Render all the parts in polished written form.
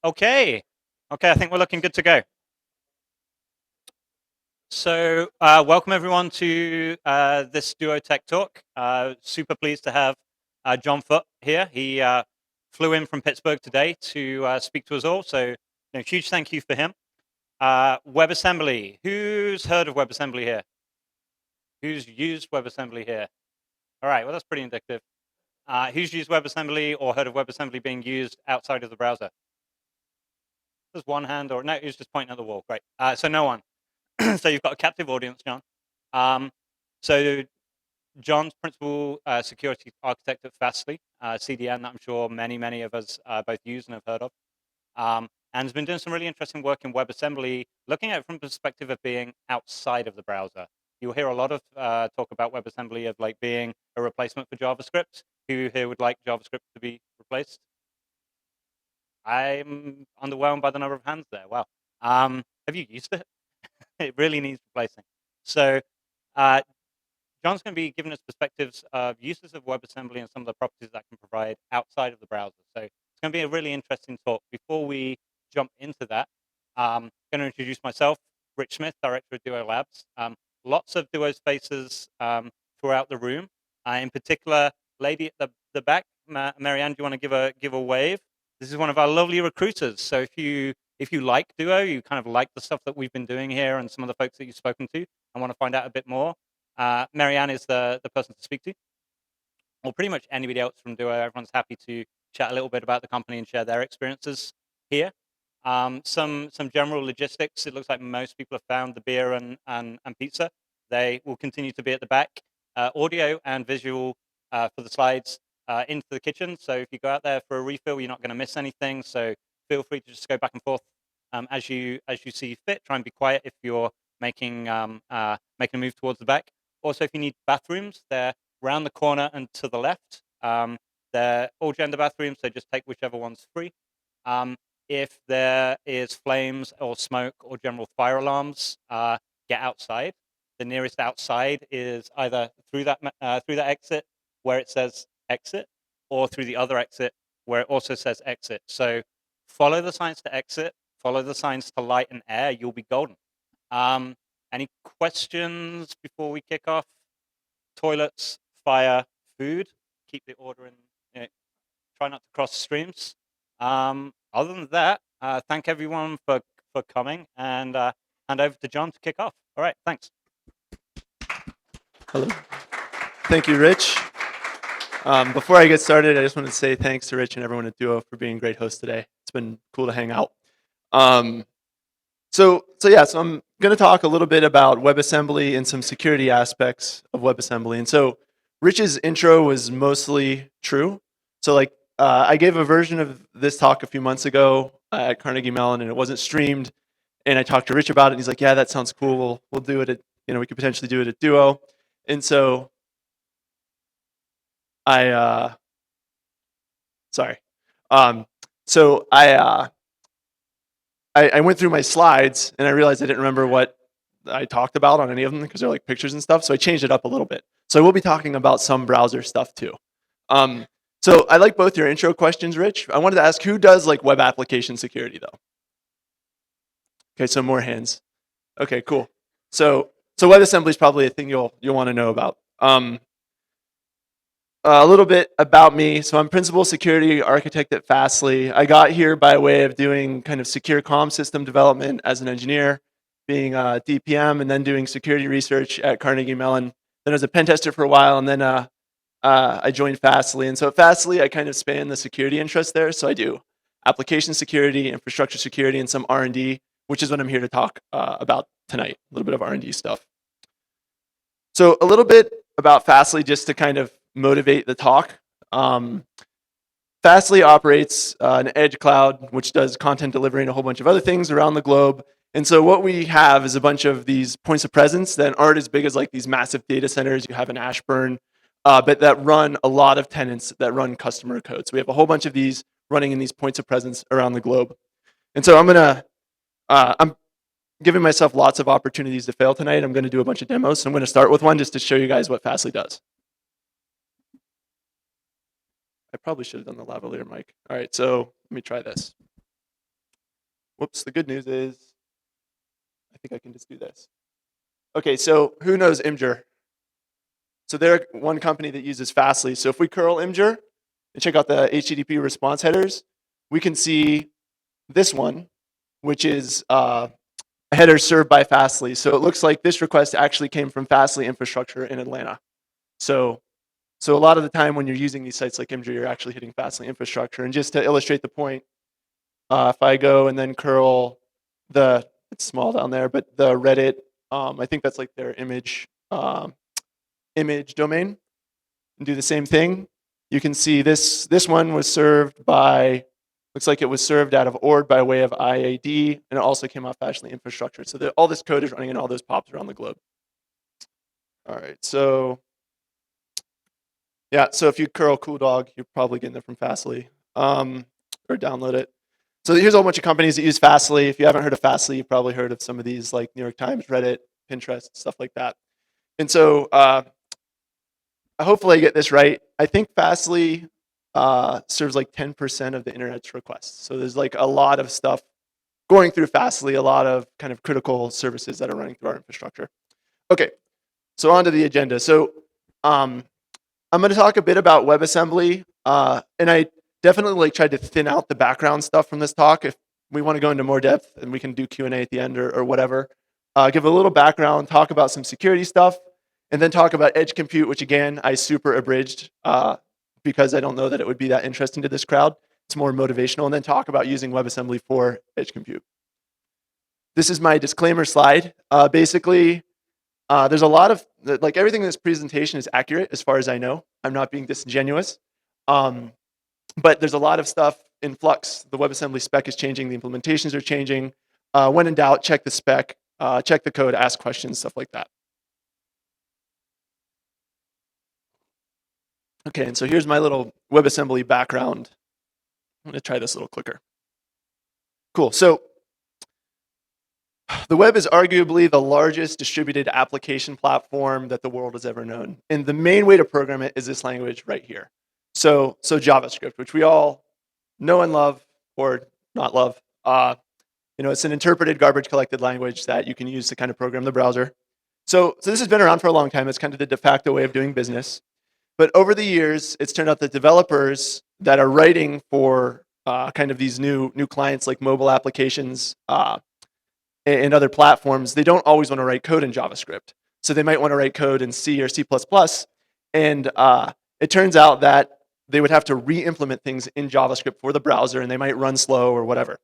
Okay. Okay, I think we're looking good to go. So welcome everyone to this Duo Tech Talk. Super pleased to have John Foote here. He flew in from Pittsburgh today to speak to us all. So huge thank you for him. WebAssembly. Who's heard of WebAssembly here? Who's used WebAssembly here? All right, well, that's pretty indicative. Who's used WebAssembly or heard of WebAssembly being used outside of the browser? There's one hand, or no, he was just pointing at the wall. Great. So no one. So you've got a captive audience, John. So John's principal security architect at Fastly, CDN, that I'm sure many of us both use and have heard of. And has been doing some really interesting work in WebAssembly, looking at it from the perspective of being outside of the browser. You'll hear a lot of talk about WebAssembly of like being a replacement for JavaScript. Who here would like JavaScript to be replaced? I'm underwhelmed by the number of hands there. Wow. Have you used it? It really needs replacing. So uh, John's going to be giving us perspectives of uses of WebAssembly and some of the properties that can provide outside of the browser. So it's going to be a really interesting talk. Before we jump into that, I'm going to introduce myself, Rich Smith, Director of Duo Labs. Lots of Duo's faces throughout the room. In particular, lady at the back, Marianne, do you want to give a wave? This is one of our lovely recruiters. So if you like Duo, you kind of like the stuff that we've been doing here and some of the folks that you've spoken to and want to find out a bit more, Marianne is the person to speak to, or pretty much anybody else from Duo. Everyone's happy to chat a little bit about the company and share their experiences here. Some general logistics. It looks like most people have found the beer and pizza. They will continue to be at the back. Audio and visual for the slides into the kitchen. So if you go out there for a refill, you're not going to miss anything. So feel free to just go back and forth as you see fit. Try and be quiet if you're making a move towards the back. Also, if you need bathrooms, they're round the corner and to the left. They're all gender bathrooms, so just take whichever one's free. If there is flames or smoke or general fire alarms, get outside. The nearest outside is either through that exit where it says exit, or through the other exit where it also says exit. So follow the signs to exit, follow the signs to light and air. You'll be golden. Any questions before we kick off? Toilets, fire, food. Keep the order in. Try not to cross streams. Other than that, thank everyone for coming, and hand over to John to kick off. All right, thanks. Hello. Thank you, Rich. Before I get started, I just want to say thanks to Rich and everyone at Duo for being great hosts today. It's been cool to hang out. So I'm going to talk a little bit about WebAssembly and some security aspects of WebAssembly. And so Rich's intro was mostly true. So I gave a version of this talk a few months ago at Carnegie Mellon, and it wasn't streamed. And I talked to Rich about it, and he's like, "Yeah, that sounds cool. We'll do it at, we could potentially do it at Duo." And so I went through my slides and I realized I didn't remember what I talked about on any of them because they're like pictures and stuff. So I changed it up a little bit. So I will be talking about some browser stuff too. So I like both your intro questions, Rich. I wanted to ask, who does like web application security though? Okay, so more hands. Okay, cool. So WebAssembly is probably a thing you'll want to know about. A little bit about me. So I'm principal security architect at Fastly. I got here by way of doing kind of secure comm system development as an engineer, being a DPM, and then doing security research at Carnegie Mellon. Then as a pen tester for a while, and then I joined Fastly. And so at Fastly, I kind of span the security interests there. So I do application security, infrastructure security, and some R&D, which is what I'm here to talk about tonight. A little bit of R&D stuff. So a little bit about Fastly, just to kind of motivate the talk. Fastly operates an edge cloud, which does content delivery and a whole bunch of other things around the globe. And so what we have is a bunch of these points of presence that aren't as big as like these massive data centers you have in Ashburn, but that run a lot of tenants that run customer code. So we have a whole bunch of these running in these points of presence around the globe. And so I'm giving myself lots of opportunities to fail tonight. I'm going to do a bunch of demos. So I'm going to start with one just to show you guys what Fastly does. I probably should have done the lavalier mic. All right, so let me try this. whoops, the good news is, I think I can just do this. Okay, so who knows Imgur? So they're one company that uses Fastly. So if we curl Imgur and check out the HTTP response headers, we can see this one, which is a header served by Fastly. So it looks like this request actually came from Fastly infrastructure in Atlanta. So a lot of the time when you're using these sites like Imgur, you're actually hitting Fastly infrastructure. And just to illustrate the point, if I go and then curl it's small down there, but the Reddit, I think that's like their image domain, and do the same thing. You can see this one was served by, looks like it was served out of ORD by way of IAD, and it also came off Fastly infrastructure. So all this code is running in all those pops around the globe. All right, so yeah, so if you curl CoolDog, you're probably getting it from Fastly, or download it. So here's a whole bunch of companies that use Fastly. If you haven't heard of Fastly, you've probably heard of some of these like New York Times, Reddit, Pinterest, stuff like that. And so hopefully I get this right. I think Fastly serves like 10% of the internet's requests. So there's like a lot of stuff going through Fastly, a lot of kind of critical services that are running through our infrastructure. Okay, so on to the agenda. So I'm going to talk a bit about WebAssembly, and I definitely like tried to thin out the background stuff from this talk. If we want to go into more depth, and we can do Q&A at the end or whatever. Give a little background, talk about some security stuff, and then talk about edge compute, which again, I super abridged because I don't know that it would be that interesting to this crowd. It's more motivational, and then talk about using WebAssembly for edge compute. This is my disclaimer slide. Basically, there's a lot of, like everything in this presentation is accurate as far as I know. I'm not being disingenuous. But there's a lot of stuff in flux. The WebAssembly spec is changing, the implementations are changing. When in doubt, check the spec, check the code, ask questions, stuff like that. Okay, and so here's my little WebAssembly background. I'm gonna try this little clicker. Cool, so the web is arguably the largest distributed application platform that the world has ever known. And the main way to program it is this language right here. So JavaScript, which we all know and love, or not love. It's an interpreted garbage collected language that you can use to kind of program the browser. So this has been around for a long time. It's kind of the de facto way of doing business. But over the years, it's turned out that developers that are writing for kind of these new clients like mobile applications and other platforms, they don't always want to write code in JavaScript. So they might want to write code in C or C++. And it turns out that they would have to re-implement things in JavaScript for the browser, and they might run slow or whatever.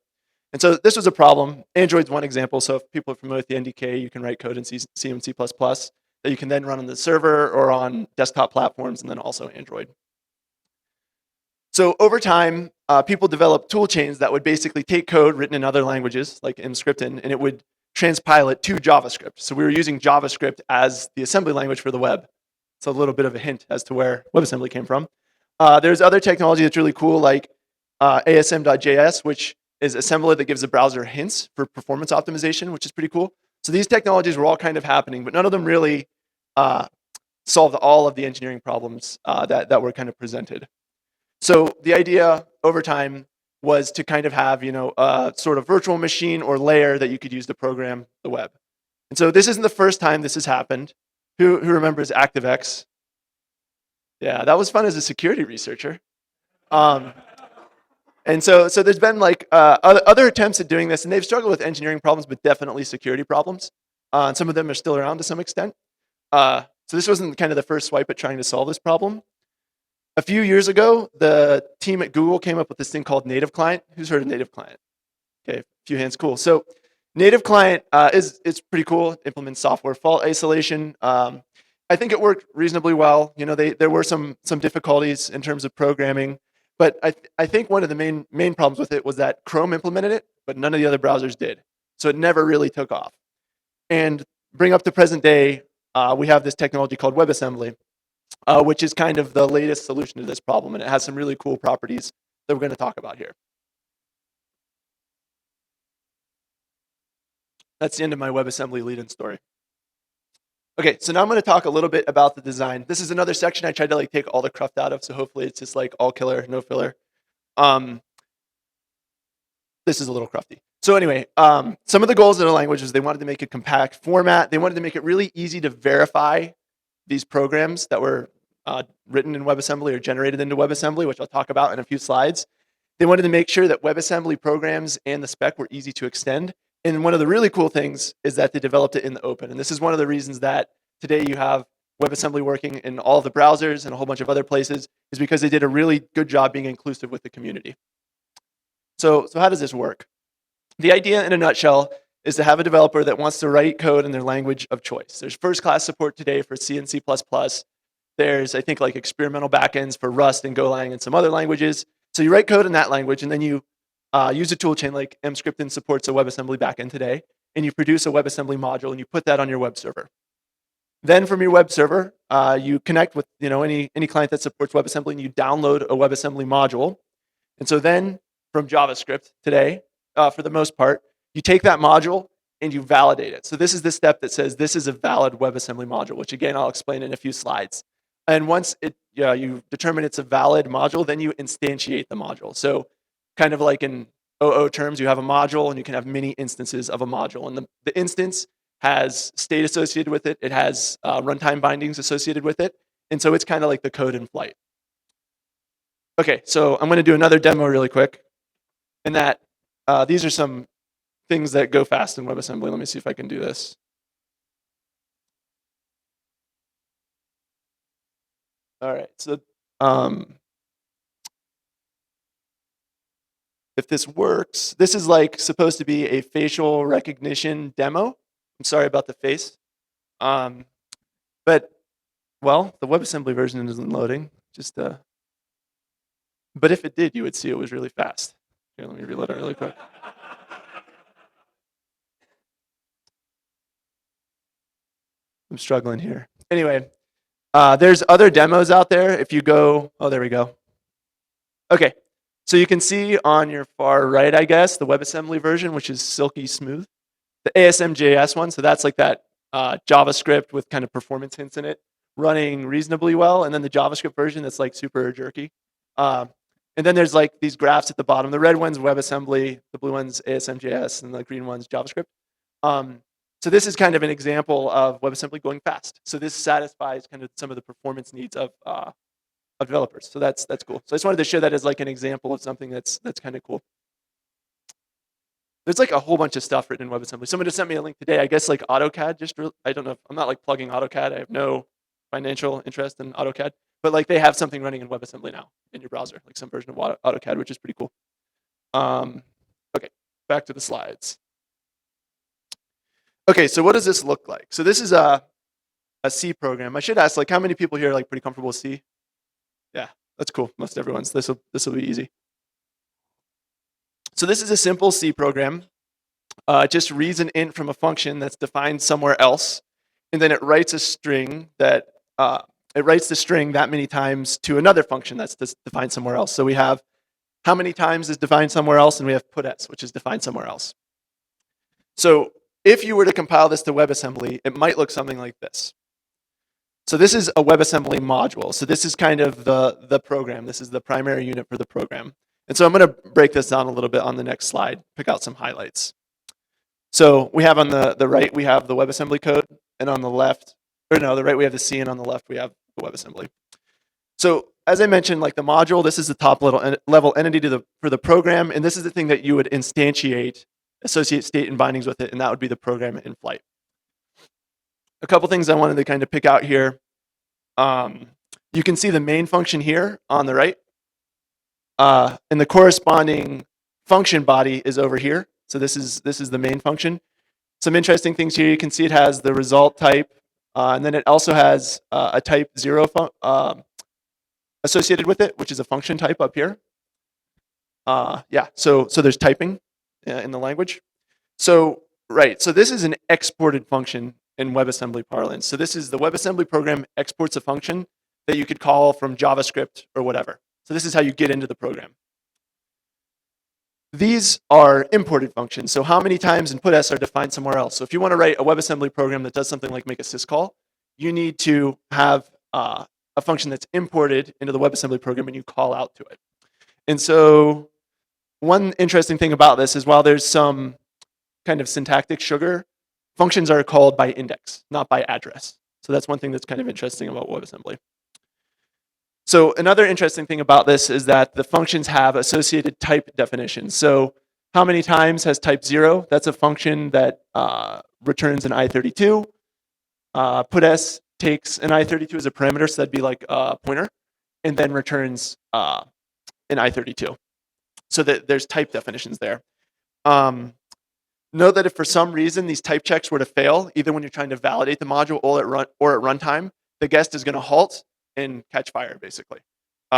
And so this was a problem. Android's one example. So if people are familiar with the NDK, you can write code in C and C++ that you can then run on the server or on desktop platforms, and then also Android. So over time, people developed tool chains that would basically take code written in other languages, like in Scripting, and it would transpile it to JavaScript. So we were using JavaScript as the assembly language for the web. It's a little bit of a hint as to where WebAssembly came from. There's other technology that's really cool, like ASM.js, which is assembler that gives the browser hints for performance optimization, which is pretty cool. So these technologies were all kind of happening, but none of them really solved all of the engineering problems that were kind of presented. So the idea over time was to kind of have, a sort of virtual machine or layer that you could use to program the web. And so this isn't the first time this has happened. Who remembers ActiveX? Yeah, that was fun as a security researcher. And so there's been like other attempts at doing this, and they've struggled with engineering problems, but definitely security problems. And some of them are still around to some extent. So this wasn't kind of the first swipe at trying to solve this problem. A few years ago, the team at Google came up with this thing called Native Client. Who's heard of Native Client? Okay, a few hands, cool. So Native Client is pretty cool. It implements software fault isolation. I think it worked reasonably well. There were some difficulties in terms of programming, but I think one of the main problems with it was that Chrome implemented it, but none of the other browsers did. So it never really took off. And bring up to present day, we have this technology called WebAssembly, which is kind of the latest solution to this problem, and it has some really cool properties that we're going to talk about here. That's the end of my WebAssembly lead-in story. Okay, so now I'm going to talk a little bit about the design. This is another section I tried to take all the cruft out of, so hopefully it's just all killer, no filler. this is a little crufty. So anyway, some of the goals of the language is they wanted to make a compact format. They wanted to make it really easy to verify these programs that were written in WebAssembly or generated into WebAssembly, which I'll talk about in a few slides. They wanted to make sure that WebAssembly programs and the spec were easy to extend. And one of the really cool things is that they developed it in the open. And this is one of the reasons that today you have WebAssembly working in all of the browsers and a whole bunch of other places, is because they did a really good job being inclusive with the community. So how does this work? The idea in a nutshell is to have a developer that wants to write code in their language of choice. There's first-class support today for C and C++. There's, I think, like experimental backends for Rust and Golang and some other languages. So you write code in that language, and then you use a toolchain like Mscripton supports a WebAssembly backend today, and you produce a WebAssembly module, and you put that on your web server. Then from your web server, you connect with any client that supports WebAssembly, and you download a WebAssembly module. And so then from JavaScript today, for the most part, you take that module and you validate it. So this is the step that says this is a valid WebAssembly module, which again, I'll explain in a few slides. And once you determine it's a valid module, then you instantiate the module. So kind of like in OO terms, you have a module and you can have many instances of a module. And the instance has state associated with it. It has runtime bindings associated with it. And so it's kind of like the code in flight. Okay, so I'm going to do another demo really quick. And that these are some things that go fast in WebAssembly. Let me see if I can do this. All right, so if this works, this is like supposed to be a facial recognition demo. I'm sorry about the face. But, well, the WebAssembly version isn't loading. But if it did, you would see it was really fast. Here, let me reload it really quick. I'm struggling here. Anyway, there's other demos out there. If you go, oh, there we go. Okay, so you can see on your far right, I guess, the WebAssembly version, which is silky smooth. The ASM.js one, so that's like that JavaScript with kind of performance hints in it, running reasonably well. And then the JavaScript version that's like super jerky. And then there's like these graphs at the bottom. The red one's WebAssembly, the blue one's ASM.js, and the green one's JavaScript. So this is kind of an example of WebAssembly going fast. So this satisfies kind of some of the performance needs of developers. So that's cool. So I just wanted to show that as like an example of something that's kind of cool. There's like a whole bunch of stuff written in WebAssembly. Someone just sent me a link today. I guess like AutoCAD, I don't know. I'm not like plugging AutoCAD. I have no financial interest in AutoCAD. But like they have something running in WebAssembly now in your browser, like some version of AutoCAD, which is pretty cool. Okay, back to the slides. Okay, so what does this look like? So this is a C program. I should ask, like, how many people here are like pretty comfortable with C? Yeah, that's cool. Most everyone's. This will be easy. So this is a simple C program. It just reads an int from a function that's defined somewhere else, and then it writes a string that it writes the string that many times to another function that's defined somewhere else. So we have how many times is defined somewhere else, and we have puts, which is defined somewhere else. So if you were to compile this to WebAssembly, it might look something like this. So this is a WebAssembly module. So this is kind of the program. This is the primary unit for the program. And so I'm going to break this down a little bit on the next slide, pick out some highlights. So we have on the right, we have the WebAssembly code, and on the left, or no, the right we have the C, and on the left we have the WebAssembly. So as I mentioned, like the module, this is the top level entity for the program, and this is the thing that you would instantiate, associate state and bindings with it, and that would be the program in flight. A couple things I wanted to kind of pick out here. You can see the main function here on the right, and the corresponding function body is over here. So this is the main function. Some interesting things here. You can see it has the result type, and then it also has a type 0 associated with it, which is a function type up here. Yeah, so there's typing in the language. So this is an exported function in WebAssembly parlance. So this is the WebAssembly program exports a function that you could call from JavaScript or whatever. So this is how you get into the program. These are imported functions. So how many times and puts are defined somewhere else. So if you want to write a WebAssembly program that does something like make a syscall, you need to have a function that's imported into the WebAssembly program and you call out to it. And so one interesting thing about this is while there's some kind of syntactic sugar, functions are called by index, not by address. So that's one thing that's kind of interesting about WebAssembly. So another interesting thing about this is that the functions have associated type definitions. So how many times has type 0? That's a function that returns an I32. PutS takes an I32 as a parameter, so that'd be like a pointer, and then returns an I32. So that there's type definitions there. Know that if for some reason these type checks were to fail, either when you're trying to validate the module or at runtime, the guest is going to halt and catch fire, basically,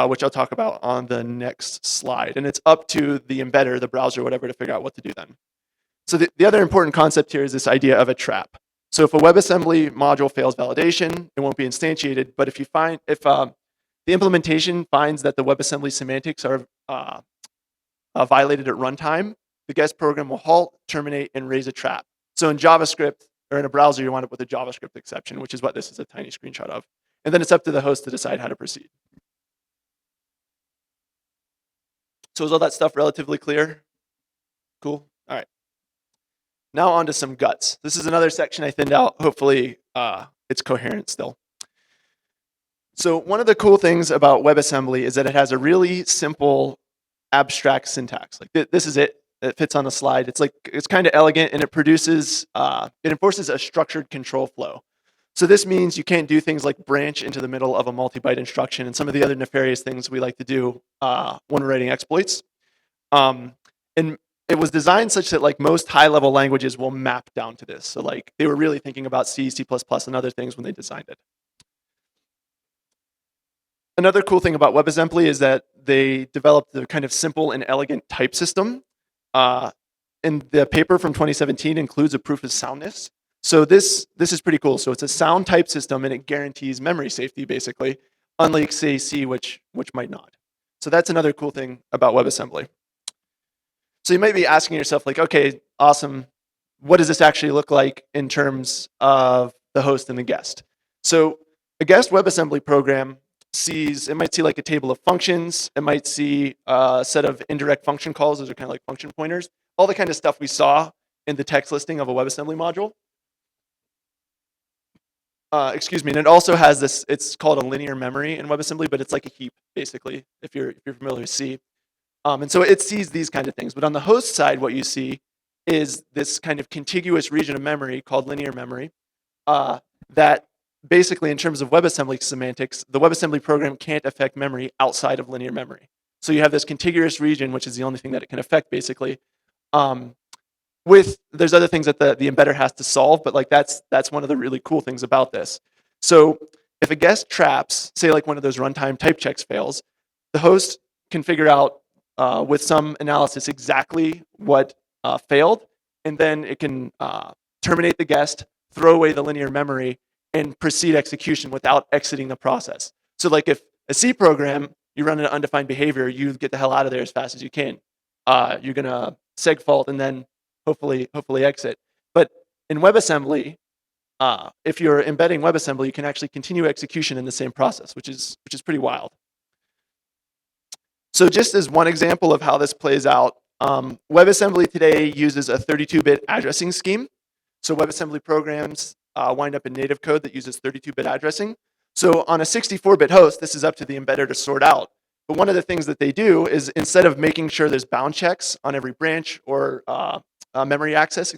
which I'll talk about on the next slide. And it's up to the embedder, the browser, whatever, to figure out what to do then. So the other important concept here is this idea of a trap. So if a WebAssembly module fails validation, it won't be instantiated. But if the implementation finds that the WebAssembly semantics are violated at runtime, the guest program will halt, terminate, and raise a trap. So in JavaScript, or in a browser, you wind up with a JavaScript exception, which is what this is a tiny screenshot of. And then it's up to the host to decide how to proceed. So is all that stuff relatively clear? Cool. All right. Now on to some guts. This is another section I thinned out. Hopefully it's coherent still. So one of the cool things about WebAssembly is that it has a really simple abstract syntax. Like this is it. It fits on a slide. It's kind of elegant, and it enforces a structured control flow. So this means you can't do things like branch into the middle of a multi-byte instruction and some of the other nefarious things we like to do when we're writing exploits. And it was designed such that like most high-level languages will map down to this. So like they were really thinking about C, C++, and other things when they designed it. Another cool thing about WebAssembly is that they developed a kind of simple and elegant type system. And the paper from 2017 includes a proof of soundness. So this is pretty cool. So it's a sound type system, and it guarantees memory safety, basically, unlike, say, C, which might not. So that's another cool thing about WebAssembly. So you might be asking yourself, like, okay, awesome. What does this actually look like in terms of the host and the guest? So a guest WebAssembly program might see like a table of functions. It might see a set of indirect function calls. Those are kind of like function pointers. All the kind of stuff we saw in the text listing of a WebAssembly module. Excuse me, and it also has this, it's called a linear memory in WebAssembly, but it's like a heap, basically, if you're familiar with C. And so it sees these kind of things. But on the host side, what you see is this kind of contiguous region of memory called linear memory that basically, in terms of WebAssembly semantics, the WebAssembly program can't affect memory outside of linear memory. So you have this contiguous region, which is the only thing that it can affect, basically. There's other things that the embedder has to solve, but like that's one of the really cool things about this. So if a guest traps, say like one of those runtime type checks fails, the host can figure out with some analysis exactly what failed, and then it can terminate the guest, throw away the linear memory, and proceed execution without exiting the process. So like if a C program, you run an undefined behavior, you get the hell out of there as fast as you can. You're gonna segfault and then hopefully exit. But in WebAssembly, if you're embedding WebAssembly, you can actually continue execution in the same process, which is pretty wild. So just as one example of how this plays out, WebAssembly today uses a 32-bit addressing scheme. So WebAssembly programs wind up in native code that uses 32-bit addressing. So on a 64-bit host, this is up to the embedder to sort out. But one of the things that they do is instead of making sure there's bound checks on every branch or memory access,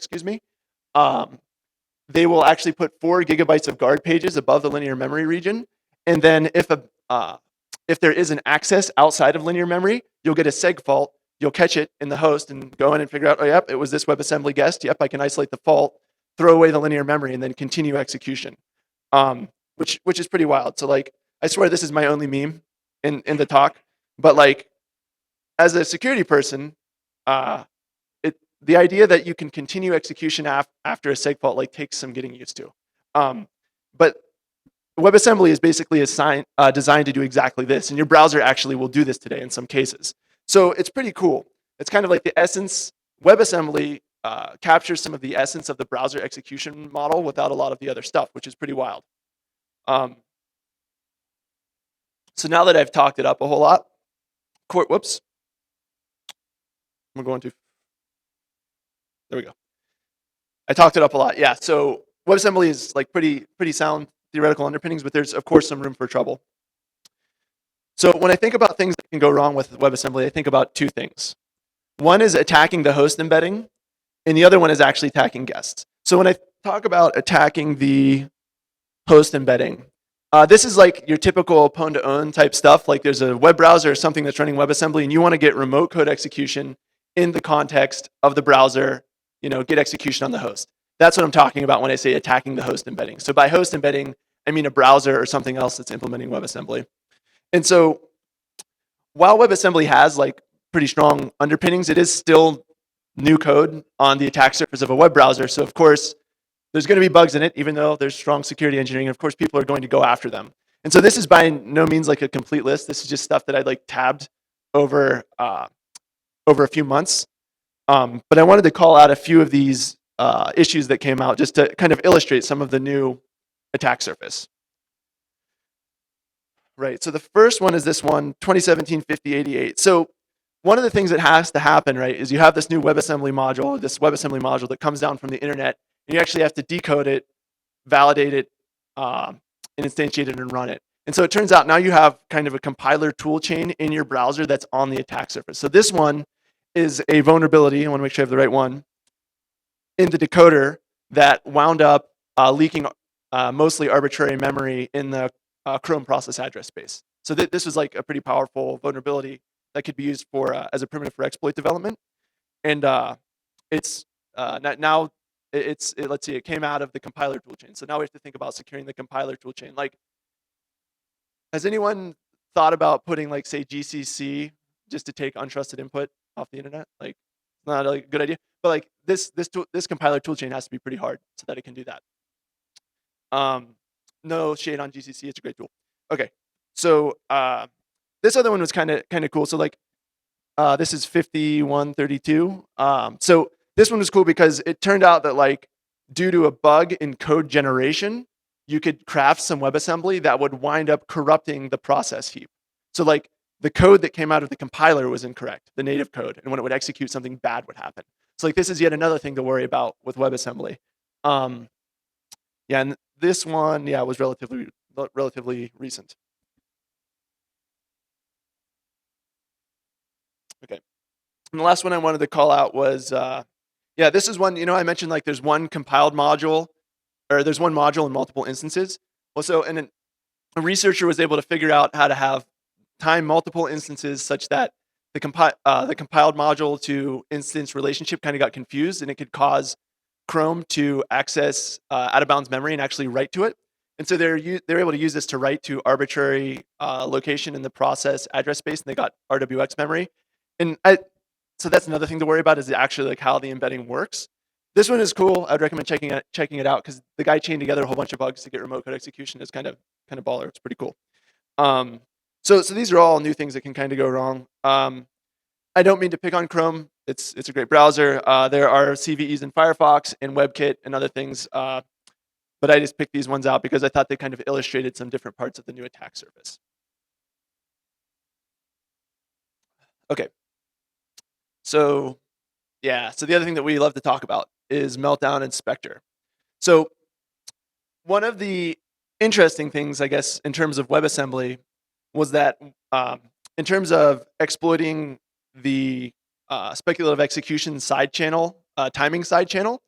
they will actually put 4 gigabytes of guard pages above the linear memory region. And then if there is an access outside of linear memory, you'll get a seg fault. You'll catch it in the host and go in and figure out, oh, yep, it was this WebAssembly guest. Yep, I can isolate the fault, throw away the linear memory, and then continue execution, which is pretty wild. So like, I swear this is my only meme in the talk, but like, as a security person, the idea that you can continue execution after a seg fault like takes some getting used to. But WebAssembly is basically designed to do exactly this, and your browser actually will do this today in some cases. So it's pretty cool. It's kind of like the essence. WebAssembly captures some of the essence of the browser execution model without a lot of the other stuff, which is pretty wild. So now that I've talked it up a whole lot, whoops. We're going to, there we go. I talked it up a lot. Yeah, so WebAssembly is like pretty sound theoretical underpinnings, but there's of course some room for trouble. So when I think about things that can go wrong with WebAssembly, I think about two things. One is attacking the host embedding, and the other one is actually attacking guests. So when I talk about attacking the host embedding, this is like your typical pwn-to-own type stuff. Like there's a web browser or something that's running WebAssembly, and you want to get remote code execution in the context of the browser, get execution on the host. That's what I'm talking about when I say attacking the host embedding. So by host embedding, I mean a browser or something else that's implementing WebAssembly. And so while WebAssembly has like pretty strong underpinnings, it is still new code on the attack surface of a web browser. So of course, there's going to be bugs in it, even though there's strong security engineering. Of course, people are going to go after them. And so this is by no means like a complete list. This is just stuff that I like tabbed over a few months. But I wanted to call out a few of these issues that came out just to kind of illustrate some of the new attack surface. Right, so the first one is this one, 2017-5088. So one of the things that has to happen, right, is you have this new WebAssembly module that comes down from the internet, and you actually have to decode it, validate it, and instantiate it and run it. And so it turns out now you have kind of a compiler tool chain in your browser that's on the attack surface. So this one is a vulnerability, I want to make sure I have the right one, in the decoder that wound up leaking mostly arbitrary memory in the Chrome process address space. So this was like a pretty powerful vulnerability that could be used for as a primitive for exploit development. And let's see, it came out of the compiler toolchain. So now we have to think about securing the compiler toolchain. Like, has anyone thought about putting like say GCC just to take untrusted input off the internet? Like, it's not a good idea. But like this compiler toolchain has to be pretty hard so that it can do that. No shade on GCC, it's a great tool. Okay, so this other one was kind of cool. So like this is 5132. So this one was cool because it turned out that like due to a bug in code generation, you could craft some WebAssembly that would wind up corrupting the process heap. So like the code that came out of the compiler was incorrect, the native code, and when it would execute, something bad would happen. So like this is yet another thing to worry about with WebAssembly. Yeah, and this one, yeah, was relatively recent. Okay, and the last one I wanted to call out was, yeah, this is one, I mentioned like there's one compiled module, or there's one module in multiple instances. Well, so, and a researcher was able to figure out how to have time multiple instances such that the compiled module to instance relationship kind of got confused, and it could cause Chrome to access out of bounds memory and actually write to it. And so they're able to use this to write to arbitrary location in the process address space, and they got RWX memory. And so that's another thing to worry about, is actually like how the embedding works. This one is cool. I'd recommend checking it out because the guy chained together a whole bunch of bugs to get remote code execution. It's kind of baller. It's pretty cool. So these are all new things that can kind of go wrong. I don't mean to pick on Chrome. It's a great browser. There are CVEs in Firefox and WebKit and other things, but I just picked these ones out because I thought they kind of illustrated some different parts of the new attack surface. Okay. So yeah, so the other thing that we love to talk about is Meltdown and Spectre. So one of the interesting things, I guess, in terms of WebAssembly was that in terms of exploiting the speculative execution side channel, timing side channel,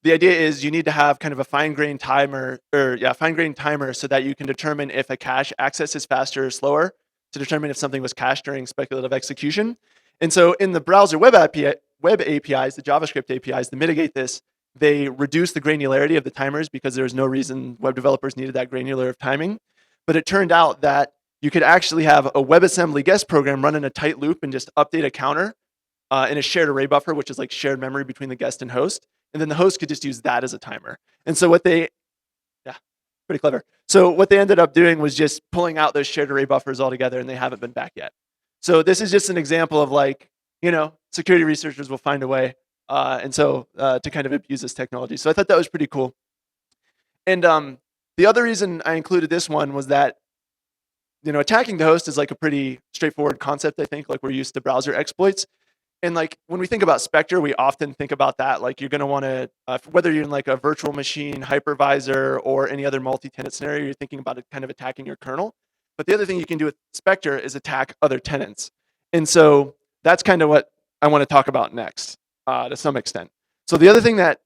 the idea is you need to have kind of a fine-grained timer, fine-grained timer so that you can determine if a cache access is faster or slower to determine if something was cached during speculative execution. And so in the browser web APIs, the JavaScript APIs, to mitigate this, they reduce the granularity of the timers because there's no reason web developers needed that granular of timing. But it turned out that you could actually have a WebAssembly guest program run in a tight loop and just update a counter in a shared array buffer, which is like shared memory between the guest and host. And then the host could just use that as a timer. And so pretty clever. So what they ended up doing was just pulling out those shared array buffers altogether, and they haven't been back yet. So this is just an example of like, security researchers will find a way. And so to kind of abuse this technology. So I thought that was pretty cool. And the other reason I included this one was that, attacking the host is like a pretty straightforward concept, I think, like we're used to browser exploits. And like when we think about Spectre, we often think about that like you're going to want to, whether you're in like a virtual machine, hypervisor, or any other multi-tenant scenario, you're thinking about it kind of attacking your kernel. But the other thing you can do with Spectre is attack other tenants. And so that's kind of what I want to talk about next to some extent. So the other thing that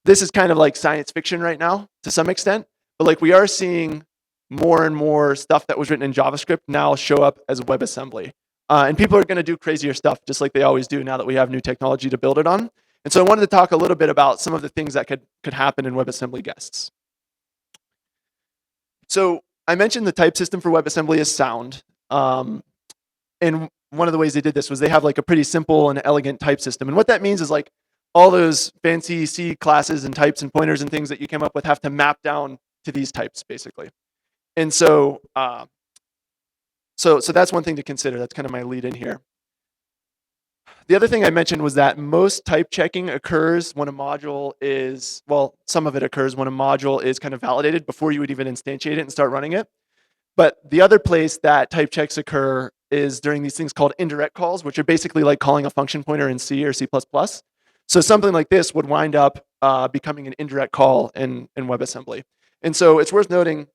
this is kind of like science fiction right now to some extent, but like we are seeing more and more stuff that was written in JavaScript now show up as WebAssembly. And people are going to do crazier stuff just like they always do now that we have new technology to build it on. And so I wanted to talk a little bit about some of the things that could happen in WebAssembly guests. So I mentioned the type system for WebAssembly is sound. And one of the ways they did this was they have like a pretty simple and elegant type system. And what that means is like all those fancy C classes and types and pointers and things that you came up with have to map down to these types basically. And so, so that's one thing to consider. That's kind of my lead in here. The other thing I mentioned was that most type checking occurs when a module is, well, some of it occurs when a module is kind of validated before you would even instantiate it and start running it. But the other place that type checks occur is during these things called indirect calls, which are basically like calling a function pointer in C or C++. So something like this would wind up becoming an indirect call in WebAssembly. And so it's worth noting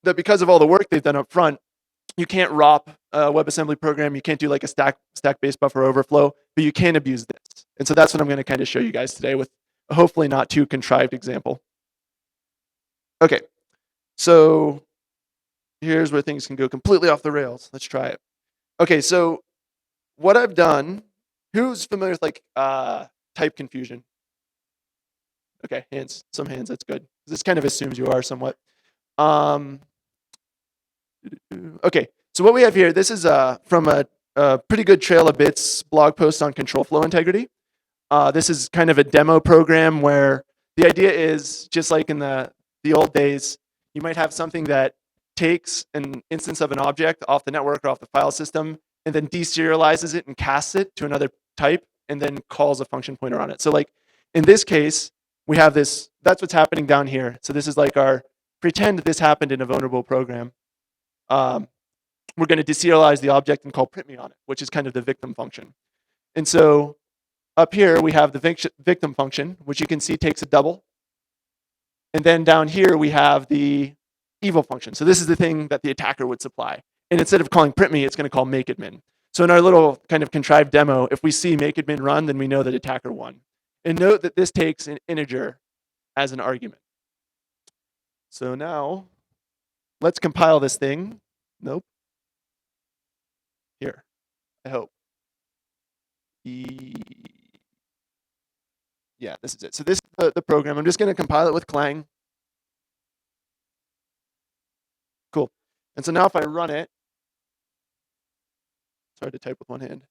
that because of all the work they've done up front, you can't ROP a WebAssembly program. You can't do like a stack-based buffer overflow, but you can abuse this. And so that's what I'm going to kind of show you guys today with a hopefully not too contrived example. Okay, so here's where things can go completely off the rails. Let's try it. Okay, so what I've done, who's familiar with like type confusion? Okay, hands, some hands, that's good. This kind of assumes you are somewhat. Okay, so what we have here, this is from a pretty good Trail of Bits blog post on control flow integrity. This is kind of a demo program where the idea is, just like in the old days, you might have something that takes an instance of an object off the network or off the file system and then deserializes it and casts it to another type and then calls a function pointer on it. So like in this case, we have this, that's what's happening down here. So this is like our, pretend this happened in a vulnerable program. We're going to deserialize the object and call printme on it, which is kind of the victim function. And so up here, we have the victim function, which you can see takes a double. And then down here, we have the evil function. So this is the thing that the attacker would supply. And instead of calling printme, it's going to call makeadmin. So in our little kind of contrived demo, if we see makeadmin run, then we know that attacker won. And note that this takes an integer as an argument. So now, let's compile this thing. Nope. Here, I hope. Yeah, this is it. So this is the program. I'm just going to compile it with Clang. Cool. And so now if I run it, it's hard to type with one hand.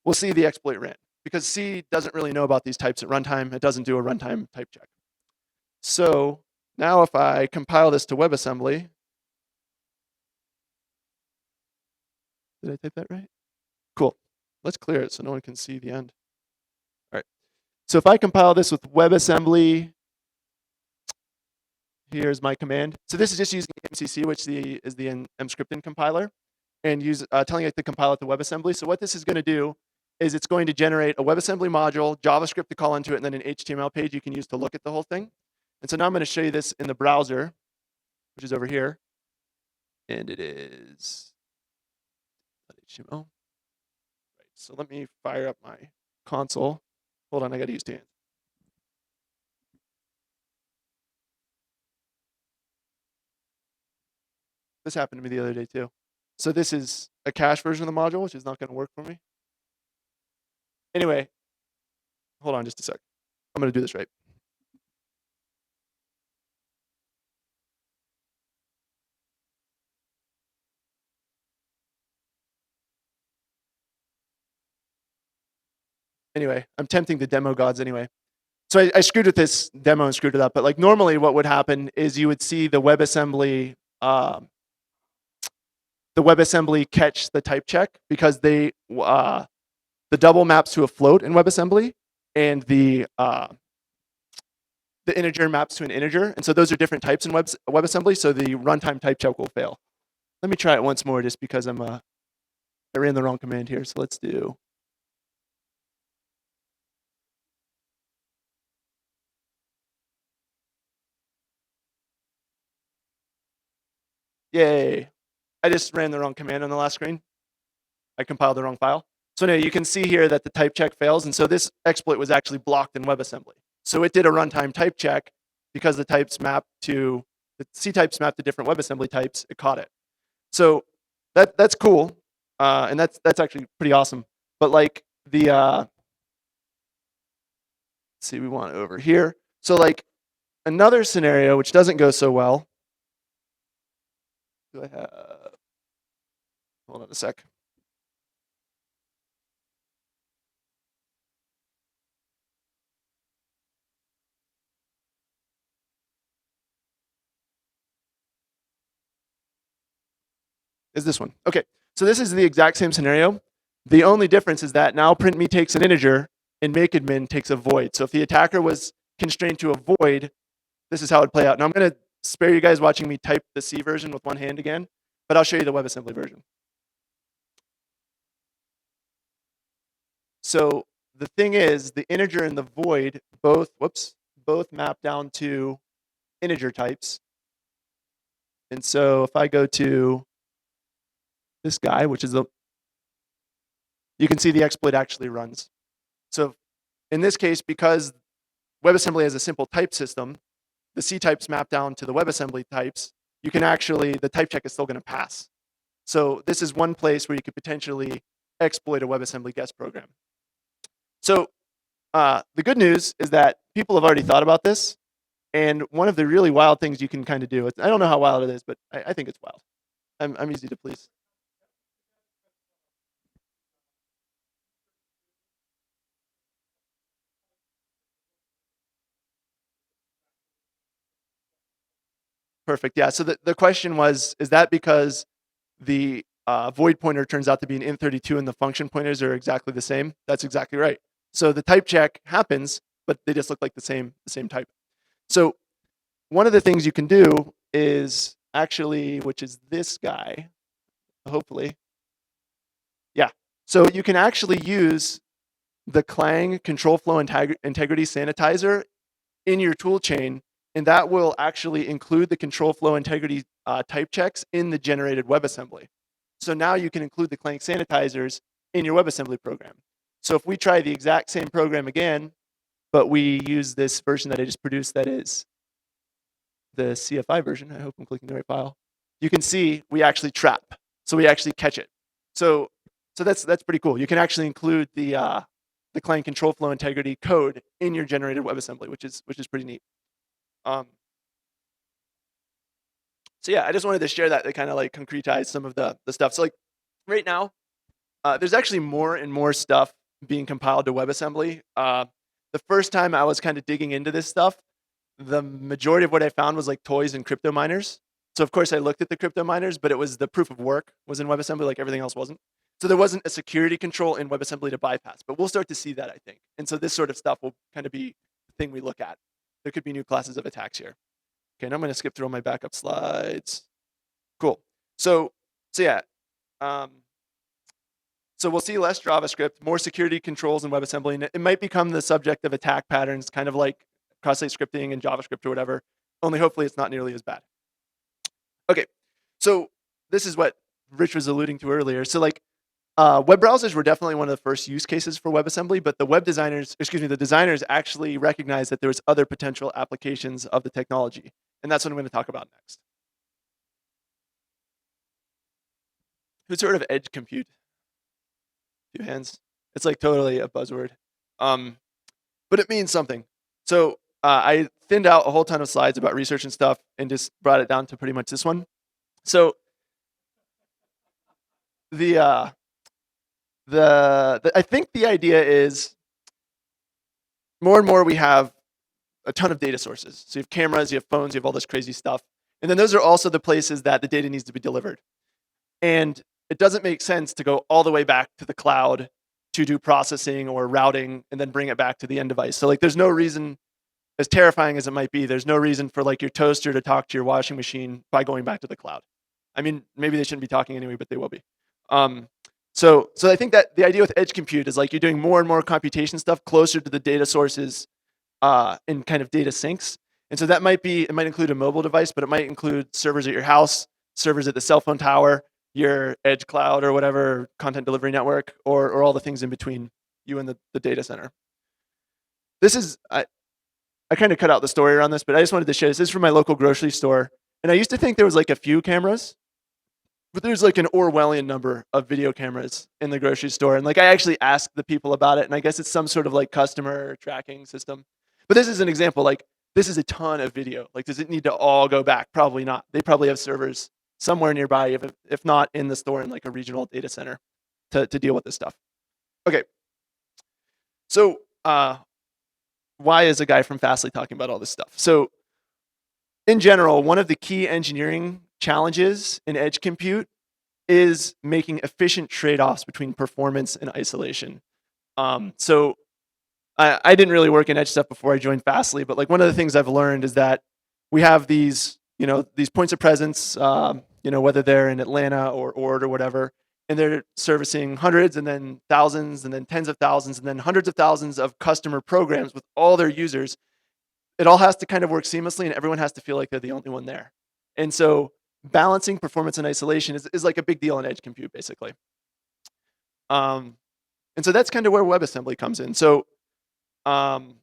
We'll see the exploit ran because C doesn't really know about these types at runtime. It doesn't do a runtime type check. So now if I compile this to WebAssembly, did I type that right? Cool. Let's clear it so no one can see the end. All right. So if I compile this with WebAssembly, here's my command. So this is just using MCC, which is the mscripting compiler, and telling it to compile it to WebAssembly. So what this is going to do is it's going to generate a WebAssembly module, JavaScript to call into it, and then an HTML page you can use to look at the whole thing. And so now I'm going to show you this in the browser, which is over here. And it is HTML. Right, so let me fire up my console. Hold on, I got to use two hands. This happened to me the other day too. So this is a cache version of the module, which is not going to work for me. Anyway, hold on just a sec. I'm going to do this right. Anyway, I'm tempting the demo gods anyway. So I screwed with this demo and screwed it up. But like normally what would happen is you would see the WebAssembly catch the type check because the double maps to a float in WebAssembly and the integer maps to an integer. And so those are different types in WebAssembly. So the runtime type check will fail. let me try it once more just because I ran the wrong command here. So let's do. Yay. I just ran the wrong command on the last screen. I compiled the wrong file. So now you can see here that the type check fails. And so this exploit was actually blocked in WebAssembly. So it did a runtime type check because the C types mapped to different WebAssembly types. It caught it. So that's cool. And that's actually pretty awesome. But like let's see, we want it over here. So like another scenario which doesn't go so well. Do I have, hold on a sec. Is this one. Okay, so this is the exact same scenario. The only difference is that now print me takes an integer and make admin takes a void. So if the attacker was constrained to a void, this is how it would play out. Now I'm going to spare you guys watching me type the C version with one hand again, but I'll show you the WebAssembly version. So the thing is, the integer and the void both map down to integer types. And so if I go to this guy, which is you can see the exploit actually runs. So in this case, because WebAssembly has a simple type system, the C types map down to the WebAssembly types, you can actually, the type check is still going to pass. So this is one place where you could potentially exploit a WebAssembly guest program. So the good news is that people have already thought about this. And one of the really wild things you can kind of do, I don't know how wild it is, but I think it's wild. I'm easy to please. Perfect. Yeah. So the question was, is that because the void pointer turns out to be an int32 and the function pointers are exactly the same? That's exactly right. So the type check happens, but they just look like the same type. So one of the things you can do is actually, which is this guy, hopefully. Yeah. So you can actually use the Clang control flow integrity sanitizer in your tool chain, and that will actually include the control flow integrity type checks in the generated WebAssembly. So now you can include the Clang sanitizers in your WebAssembly program. So if we try the exact same program again, but we use this version that I just produced, that is the CFI version. I hope I'm clicking the right file. You can see we actually trap. So we actually catch it. So that's pretty cool. You can actually include the Clang control flow integrity code in your generated WebAssembly, which is pretty neat. So yeah, I just wanted to share that to kind of like concretize some of the stuff. So like right now, there's actually more and more stuff being compiled to WebAssembly. The first time I was kind of digging into this stuff, the majority of what I found was like toys and crypto miners. So of course I looked at the crypto miners, but it was the proof of work was in WebAssembly, like everything else wasn't. So there wasn't a security control in WebAssembly to bypass, but we'll start to see that, I think. And so this sort of stuff will kind of be the thing we look at. There could be new classes of attacks here. Okay, now I'm going to skip through all my backup slides. Cool. So yeah. So we'll see less JavaScript, more security controls in WebAssembly, and it might become the subject of attack patterns, kind of like cross-site scripting and JavaScript or whatever, only hopefully it's not nearly as bad. Okay, so this is what Rich was alluding to earlier. So like web browsers were definitely one of the first use cases for WebAssembly, but the designers actually recognized that there was other potential applications of the technology. And that's what I'm going to talk about next. Who's heard of edge compute? 2 hands. It's like totally a buzzword. But it means something. So I thinned out a whole ton of slides about research and stuff and just brought it down to pretty much this one. So I think the idea is more and more we have a ton of data sources. So you have cameras, you have phones, you have all this crazy stuff. And then those are also the places that the data needs to be delivered. And it doesn't make sense to go all the way back to the cloud to do processing or routing and then bring it back to the end device. So like there's no reason, as terrifying as it might be, there's no reason for like your toaster to talk to your washing machine by going back to the cloud. I mean, maybe they shouldn't be talking anyway, but they will be. So I think that the idea with edge compute is like you're doing more and more computation stuff closer to the data sources in kind of data sinks. And so that might be, it might include a mobile device, but it might include servers at your house, servers at the cell phone tower, your edge cloud or whatever content delivery network, or all the things in between you and the data center. This is, I kind of cut out the story around this, but I just wanted to share this. This is from my local grocery store. And I used to think there was like a few cameras, but there's like an Orwellian number of video cameras in the grocery store. And like I actually asked the people about it, and I guess it's some sort of like customer tracking system. But this is an example, like this is a ton of video. Like, does it need to all go back? Probably not. They probably have servers somewhere nearby, if not in the store in like a regional data center to deal with this stuff. Okay. So why is a guy from Fastly talking about all this stuff? So in general, one of the key engineering challenges in edge compute is making efficient trade-offs between performance and isolation. So I didn't really work in edge stuff before I joined Fastly, but like one of the things I've learned is that we have these, these points of presence, whether they're in Atlanta or Ord or whatever, and they're servicing hundreds and then thousands and then tens of thousands and then hundreds of thousands of customer programs with all their users. It all has to kind of work seamlessly and everyone has to feel like they're the only one there. And so balancing performance and isolation is like a big deal in edge compute, basically. And so that's kind of where WebAssembly comes in. So I'm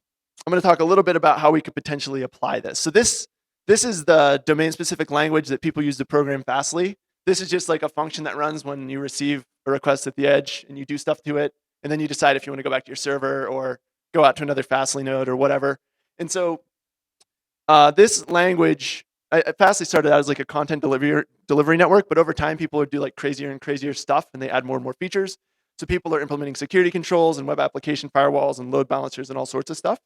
going to talk a little bit about how we could potentially apply this. So this is the domain-specific language that people use to program Fastly. This is just like a function that runs when you receive a request at the edge and you do stuff to it, and then you decide if you want to go back to your server or go out to another Fastly node or whatever. And so this language, Fastly started out as like a content delivery network, but over time people would do like crazier and crazier stuff, and they add more and more features. So people are implementing security controls and web application firewalls and load balancers and all sorts of stuff.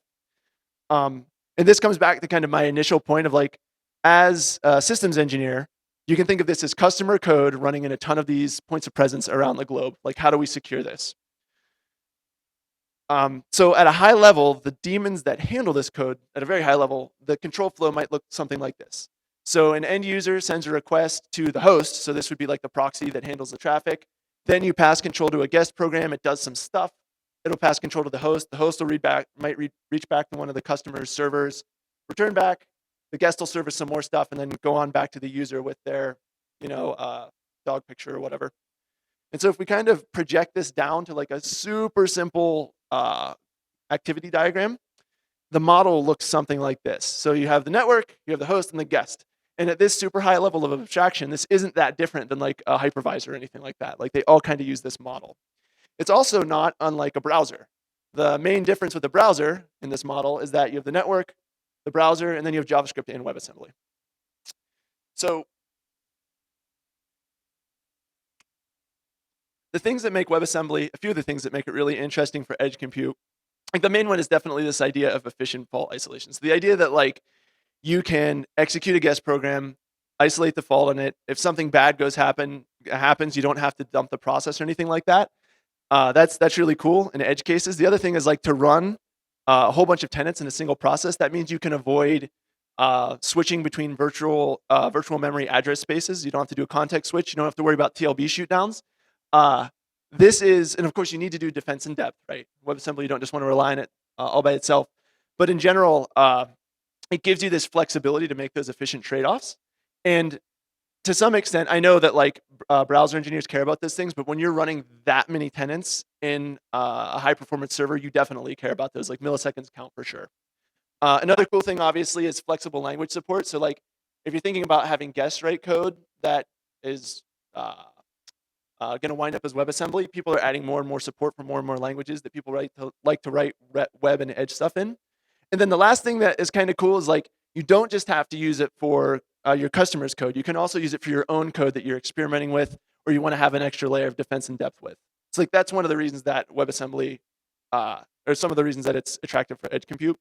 And this comes back to kind of my initial point of like, as a systems engineer, you can think of this as customer code running in a ton of these points of presence around the globe. Like, how do we secure this? So at a high level, the daemons that handle this code at a very high level, the control flow might look something like this. So an end user sends a request to the host. So this would be like the proxy that handles the traffic. Then you pass control to a guest program. It does some stuff. It'll pass control to the host. The host will reach back to one of the customer's servers, return back. The guest will service some more stuff, and then go on back to the user with their, dog picture or whatever. And so if we kind of project this down to like a super simple activity diagram, the model looks something like this. So you have the network, you have the host, and the guest. And at this super high level of abstraction, this isn't that different than like a hypervisor or anything like that. Like they all kind of use this model. It's also not unlike a browser. The main difference with the browser in this model is that you have the network, the browser, and then you have JavaScript and WebAssembly. So the things that make WebAssembly, a few of the things that make it really interesting for edge compute, like the main one is definitely this idea of efficient fault isolation. So the idea that like you can execute a guest program, isolate the fault in it. If something bad happens, you don't have to dump the process or anything like that. That's really cool in edge cases. The other thing is like to run a whole bunch of tenants in a single process. That means you can avoid switching between virtual memory address spaces. You don't have to do a context switch. You don't have to worry about TLB shoot downs. This is, and of course you need to do defense in depth, right? WebAssembly, you don't just want to rely on it all by itself. But in general, it gives you this flexibility to make those efficient trade-offs. And to some extent, I know that like browser engineers care about those things, but when you're running that many tenants in a high performance server, you definitely care about those. Like milliseconds count for sure. Another cool thing, obviously, is flexible language support. So like if you're thinking about having guest write code that is going to wind up as WebAssembly, people are adding more and more support for more and more languages that people like to write web and edge stuff in. And then the last thing that is kind of cool is like you don't just have to use it for your customer's code. You can also use it for your own code that you're experimenting with, or you want to have an extra layer of defense and depth with. It's like that's one of the reasons that WebAssembly, or some of the reasons that it's attractive for edge compute.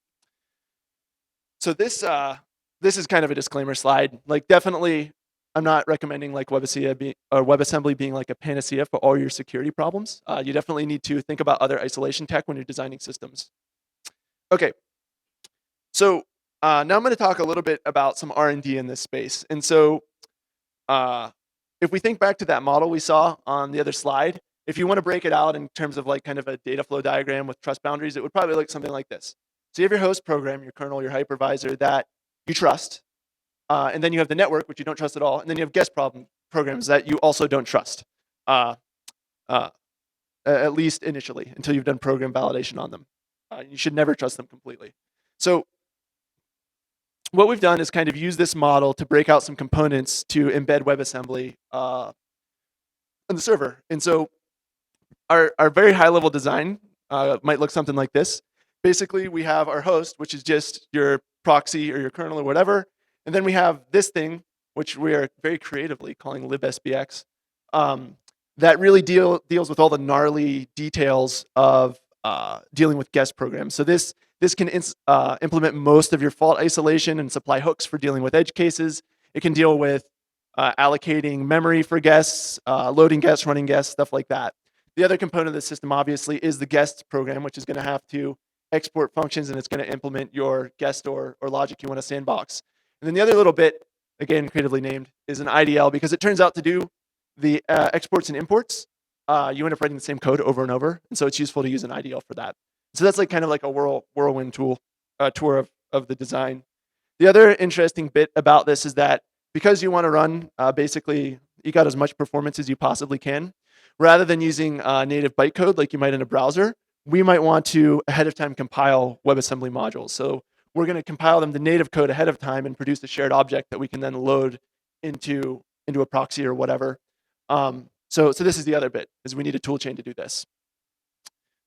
So this is kind of a disclaimer slide. Like definitely, I'm not recommending like WebAssembly being like a panacea for all your security problems. You definitely need to think about other isolation tech when you're designing systems. Okay. So now I'm going to talk a little bit about some R&D in this space. And so if we think back to that model we saw on the other slide, if you want to break it out in terms of like kind of a data flow diagram with trust boundaries, it would probably look something like this. So you have your host program, your kernel, your hypervisor that you trust. And then you have the network, which you don't trust at all. And then you have guest programs that you also don't trust, at least initially, until you've done program validation on them. You should never trust them completely. So what we've done is kind of use this model to break out some components to embed WebAssembly on the server. And so our very high level design might look something like this. Basically, we have our host, which is just your proxy or your kernel or whatever. And then we have this thing, which we are very creatively calling libsbx, that really deals with all the gnarly details of dealing with guest programs. So this can implement most of your fault isolation and supply hooks for dealing with edge cases. It can deal with allocating memory for guests, loading guests, running guests, stuff like that. The other component of the system, obviously, is the guest program, which is going to have to export functions, and it's going to implement your guest or logic you want to sandbox. And then the other little bit, again, creatively named, is an IDL, because it turns out to do the exports and imports. You end up writing the same code over and over, and so it's useful to use an IDL for that. So that's like kind of like a whirlwind tour of the design. The other interesting bit about this is that because you want to run basically, you got as much performance as you possibly can, rather than using native bytecode like you might in a browser, we might want to ahead of time compile WebAssembly modules. So we're going to compile them to native code ahead of time and produce a shared object that we can then load into a proxy or whatever. So this is the other bit, is we need a tool chain to do this.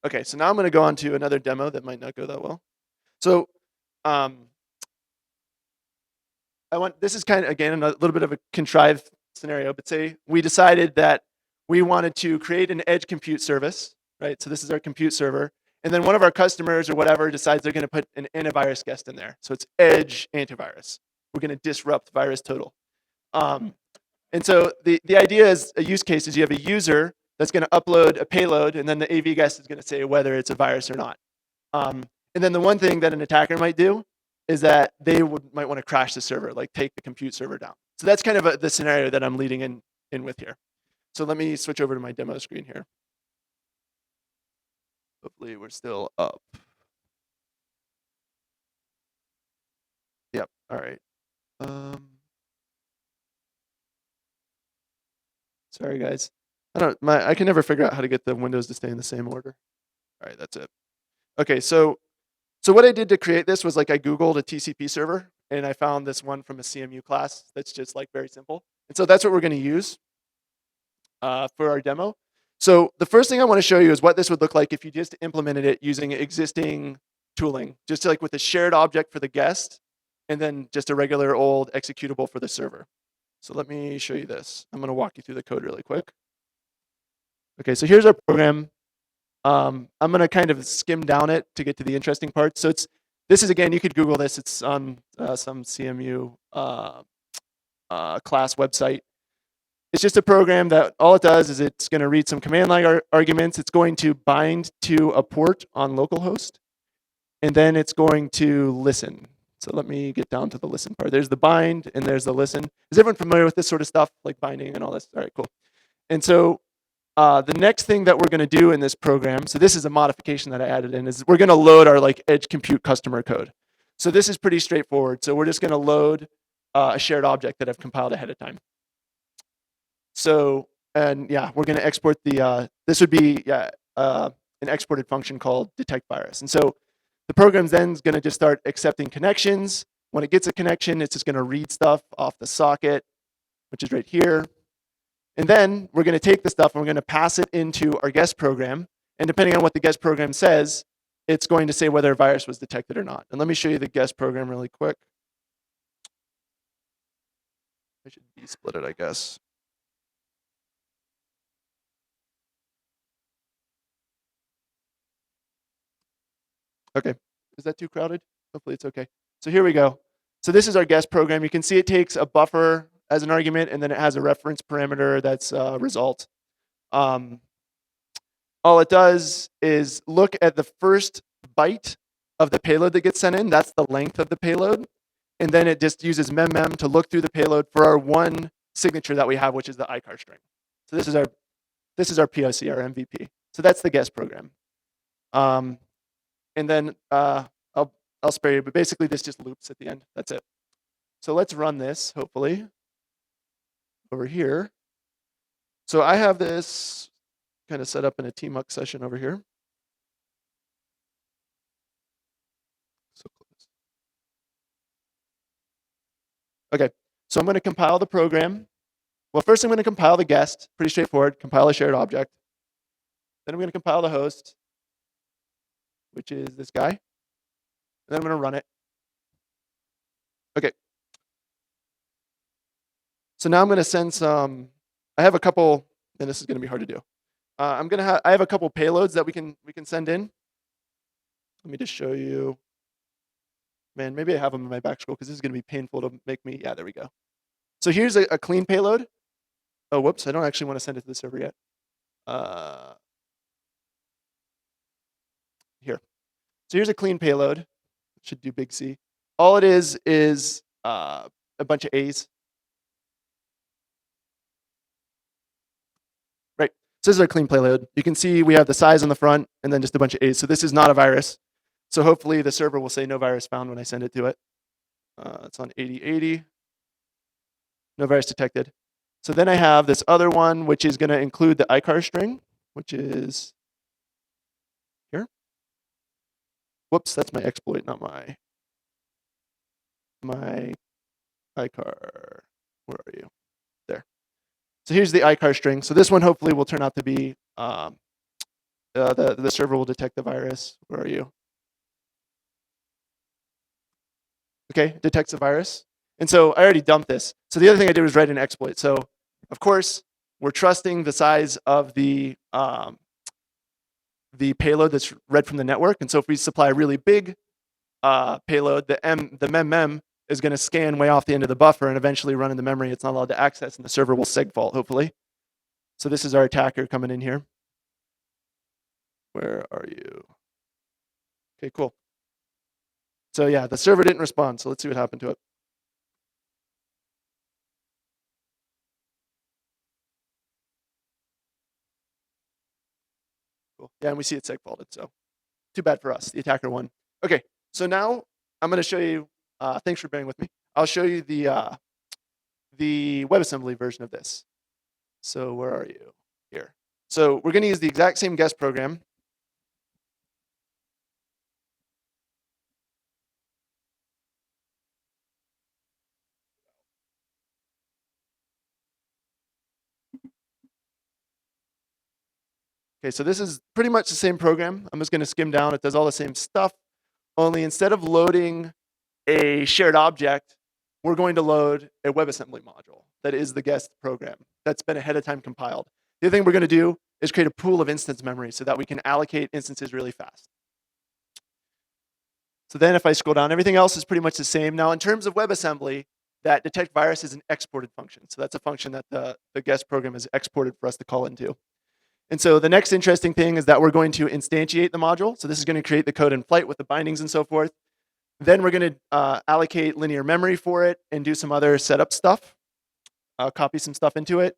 Okay, so now I'm going to go on to another demo that might not go that well. So this is kind of, again, a little bit of a contrived scenario, but say we decided that we wanted to create an edge compute service, right? So this is our compute server. And then one of our customers or whatever decides they're going to put an antivirus guest in there. So it's edge antivirus. We're going to disrupt VirusTotal. And so the idea is a use case is you have a user that's going to upload a payload, and then the AV guest is going to say whether it's a virus or not. And then the one thing that an attacker might do is that they might want to crash the server, like take the compute server down. So that's kind of the scenario that I'm leading in with here. So let me switch over to my demo screen here. Hopefully we're still up. Yep, all right. Sorry guys. I can never figure out how to get the windows to stay in the same order. All right, that's it. Okay, so what I did to create this was like I Googled a TCP server and I found this one from a CMU class that's just like very simple. And so that's what we're going to use for our demo. So the first thing I want to show you is what this would look like if you just implemented it using existing tooling, just like with a shared object for the guest and then just a regular old executable for the server. So let me show you this. I'm going to walk you through the code really quick. Okay, so here's our program. I'm going to kind of skim down it to get to the interesting parts. So this is, again, you could Google this. It's on some CMU class website. It's just a program that all it does is it's going to read some command line arguments. It's going to bind to a port on localhost, and then it's going to listen. So let me get down to the listen part. There's the bind, and there's the listen. Is everyone familiar with this sort of stuff, like binding and all this? All right, cool. And so the next thing that we're going to do in this program, so this is a modification that I added in, is we're going to load our like edge compute customer code. So this is pretty straightforward. So we're just going to load a shared object that I've compiled ahead of time. So, and yeah, we're going to export the, this would be an exported function called detect virus. And so the program's then is going to just start accepting connections. When it gets a connection, it's just going to read stuff off the socket, which is right here. And then we're going to take the stuff and we're going to pass it into our guest program. And depending on what the guest program says, it's going to say whether a virus was detected or not. And let me show you the guest program really quick. I should split it, I guess. Okay, is that too crowded? Hopefully it's okay. So here we go. So this is our guest program. You can see it takes a buffer as an argument, and then it has a reference parameter that's a result. All it does is look at the first byte of the payload that gets sent in. That's the length of the payload. And then it just uses mem to look through the payload for our one signature that we have, which is the icar string. So this is our POC, our MVP. So that's the guest program. And then I'll spare you, but basically this just loops at the end. That's it. So let's run this, hopefully, over here. So I have this kind of set up in a tmux session over here. So close. Okay, so I'm going to compile the program. Well, first I'm going to compile the guest. Pretty straightforward. Compile a shared object. Then I'm going to compile the host, which is this guy. And then I'm going to run it. Okay. So now I'm going to send some. I have a couple, and this is going to be hard to do. I have a couple payloads that we can send in. Let me just show you. Man, maybe I have them in my back scroll because this is going to be painful to make me. Yeah, there we go. So here's a clean payload. Oh, whoops! I don't actually want to send it to the server yet. Here. So here's a clean payload. It should do big C. All it is a bunch of A's. Right. So this is our clean payload. You can see we have the size on the front and then just a bunch of A's. So this is not a virus. So hopefully the server will say no virus found when I send it to it. It's on 8080. No virus detected. So then I have this other one, which is going to include the icar string, which is here. Whoops, that's my exploit, not my icar. Where are you? There. So here's the icar string. So this one hopefully will turn out to be the server will detect the virus. Where are you? Okay, detects the virus. And so I already dumped this. So the other thing I did was write an exploit. So of course, we're trusting the size of the payload that's read from the network. And so if we supply a really big payload, the mem is going to scan way off the end of the buffer and eventually run in the memory it's not allowed to access, and the server will segfault, hopefully. So this is our attacker coming in here. Where are you? Okay, cool. So yeah, the server didn't respond, so let's see what happened to it. Cool. Yeah, and we see it segfaulted, so too bad for us. The attacker won. Okay, so now I'm going to show you, thanks for bearing with me. I'll show you the WebAssembly version of this. So where are you? Here. So we're going to use the exact same guest program. Okay, so this is pretty much the same program. I'm just going to skim down. It does all the same stuff, only instead of loading a shared object, we're going to load a WebAssembly module that is the guest program that's been ahead of time compiled. The other thing we're going to do is create a pool of instance memory so that we can allocate instances really fast. So then if I scroll down, everything else is pretty much the same. Now in terms of WebAssembly, that detect virus is an exported function. So that's a function that the guest program has exported for us to call into. And so the next interesting thing is that we're going to instantiate the module. So this is going to create the code in flight with the bindings and so forth. Then we're going to allocate linear memory for it and do some other setup stuff, copy some stuff into it.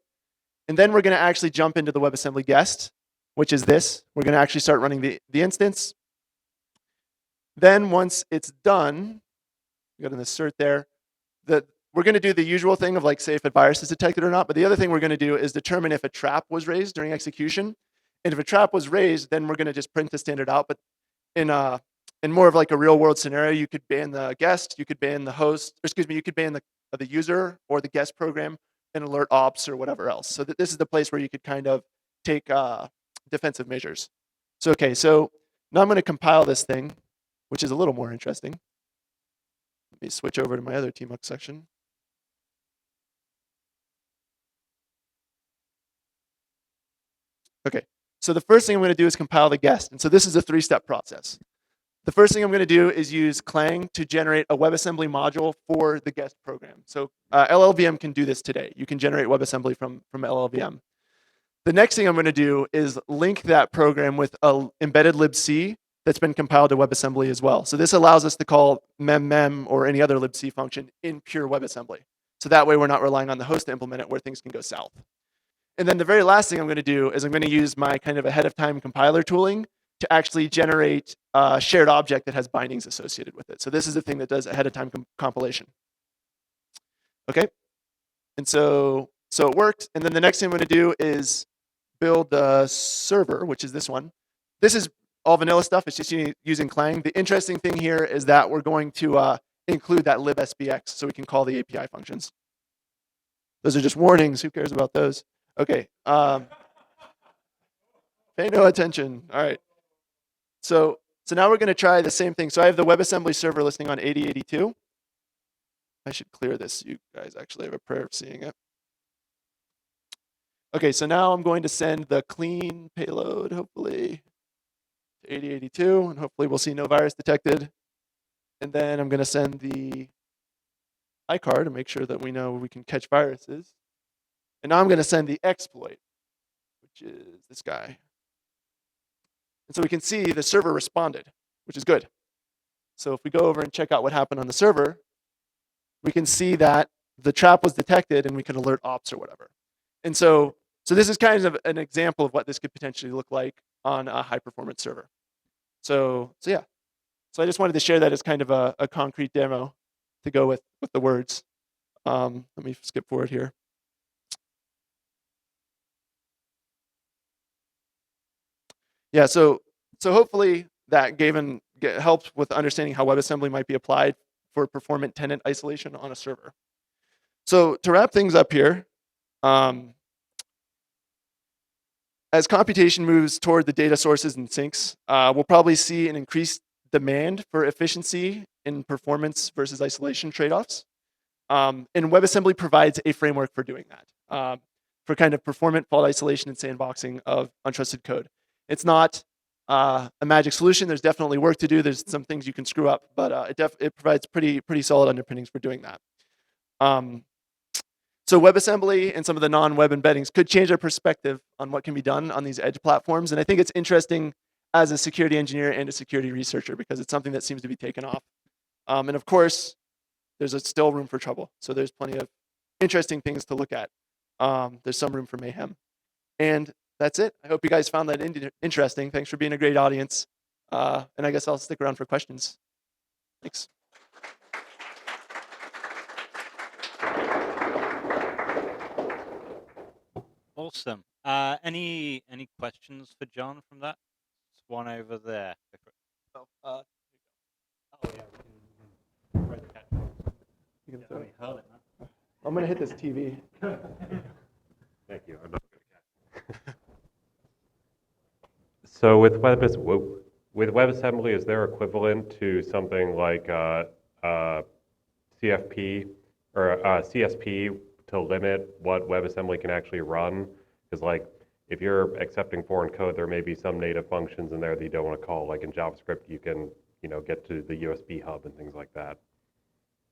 And then we're going to actually jump into the WebAssembly guest, which is this. We're going to actually start running the instance. Then once it's done, we got an assert there, that we're going to do the usual thing of like say if a virus is detected or not. But the other thing we're going to do is determine if a trap was raised during execution. And if a trap was raised, then we're going to just print the standard out. But in more of like a real world scenario, you could ban the guest, you could ban the host, or excuse me, you could ban the user or the guest program and alert ops or whatever else. So this is the place where you could kind of take defensive measures. So okay, so now I'm going to compile this thing, which is a little more interesting. Let me switch over to my other tmux section. Okay, so the first thing I'm going to do is compile the guest. And so this is a 3-step process. The first thing I'm going to do is use Clang to generate a WebAssembly module for the guest program. So LLVM can do this today. You can generate WebAssembly from LLVM. The next thing I'm going to do is link that program with an embedded libc that's been compiled to WebAssembly as well. So this allows us to call mem or any other libc function in pure WebAssembly. So that way we're not relying on the host to implement it where things can go south. And then the very last thing I'm going to do is I'm going to use my kind of ahead of time compiler tooling to actually generate a shared object that has bindings associated with it. So this is the thing that does ahead of time compilation. Okay, and so it worked. And then the next thing I'm going to do is build the server, which is this one. This is all vanilla stuff. It's just using Clang. The interesting thing here is that we're going to include that libsbx so we can call the API functions. Those are just warnings. Who cares about those? Okay. Pay no attention. All right. So now we're going to try the same thing. So I have the WebAssembly server listening on 8082. I should clear this. You guys actually have a prayer of seeing it. Okay, so now I'm going to send the clean payload, hopefully, to 8082, and hopefully we'll see no virus detected. And then I'm going to send the iCard to make sure that we know we can catch viruses. And now I'm going to send the exploit, which is this guy. And so we can see the server responded, which is good. So if we go over and check out what happened on the server, we can see that the trap was detected and we can alert ops or whatever. And so this is kind of an example of what this could potentially look like on a high performance server. So yeah. So I just wanted to share that as kind of a concrete demo to go with the words. Let me skip forward here. Yeah, so hopefully that helped with understanding how WebAssembly might be applied for performant tenant isolation on a server. So to wrap things up here, as computation moves toward the data sources and sinks, we'll probably see an increased demand for efficiency in performance versus isolation trade-offs. And WebAssembly provides a framework for doing that, for kind of performant fault isolation and sandboxing of untrusted code. It's not a magic solution. There's definitely work to do. There's some things you can screw up, but it provides pretty solid underpinnings for doing that. So WebAssembly and some of the non-web embeddings could change our perspective on what can be done on these edge platforms. And I think it's interesting as a security engineer and a security researcher because it's something that seems to be taken off. And of course, there's still room for trouble. So there's plenty of interesting things to look at. There's some room for mayhem. And that's it. I hope you guys found that interesting. Thanks for being a great audience. And I guess I'll stick around for questions. Thanks. Awesome. Any questions for John from that? There's one over there. Oh yeah, we can throw the catch. You can throw it. Hurl it, man. I'm gonna hit this TV. Thank you. I'm not going to catch it. So with WebAssembly, is there equivalent to something like CFP or CSP to limit what WebAssembly can actually run? Because like if you're accepting foreign code, there may be some native functions in there that you don't want to call. Like in JavaScript, you can get to the USB hub and things like that.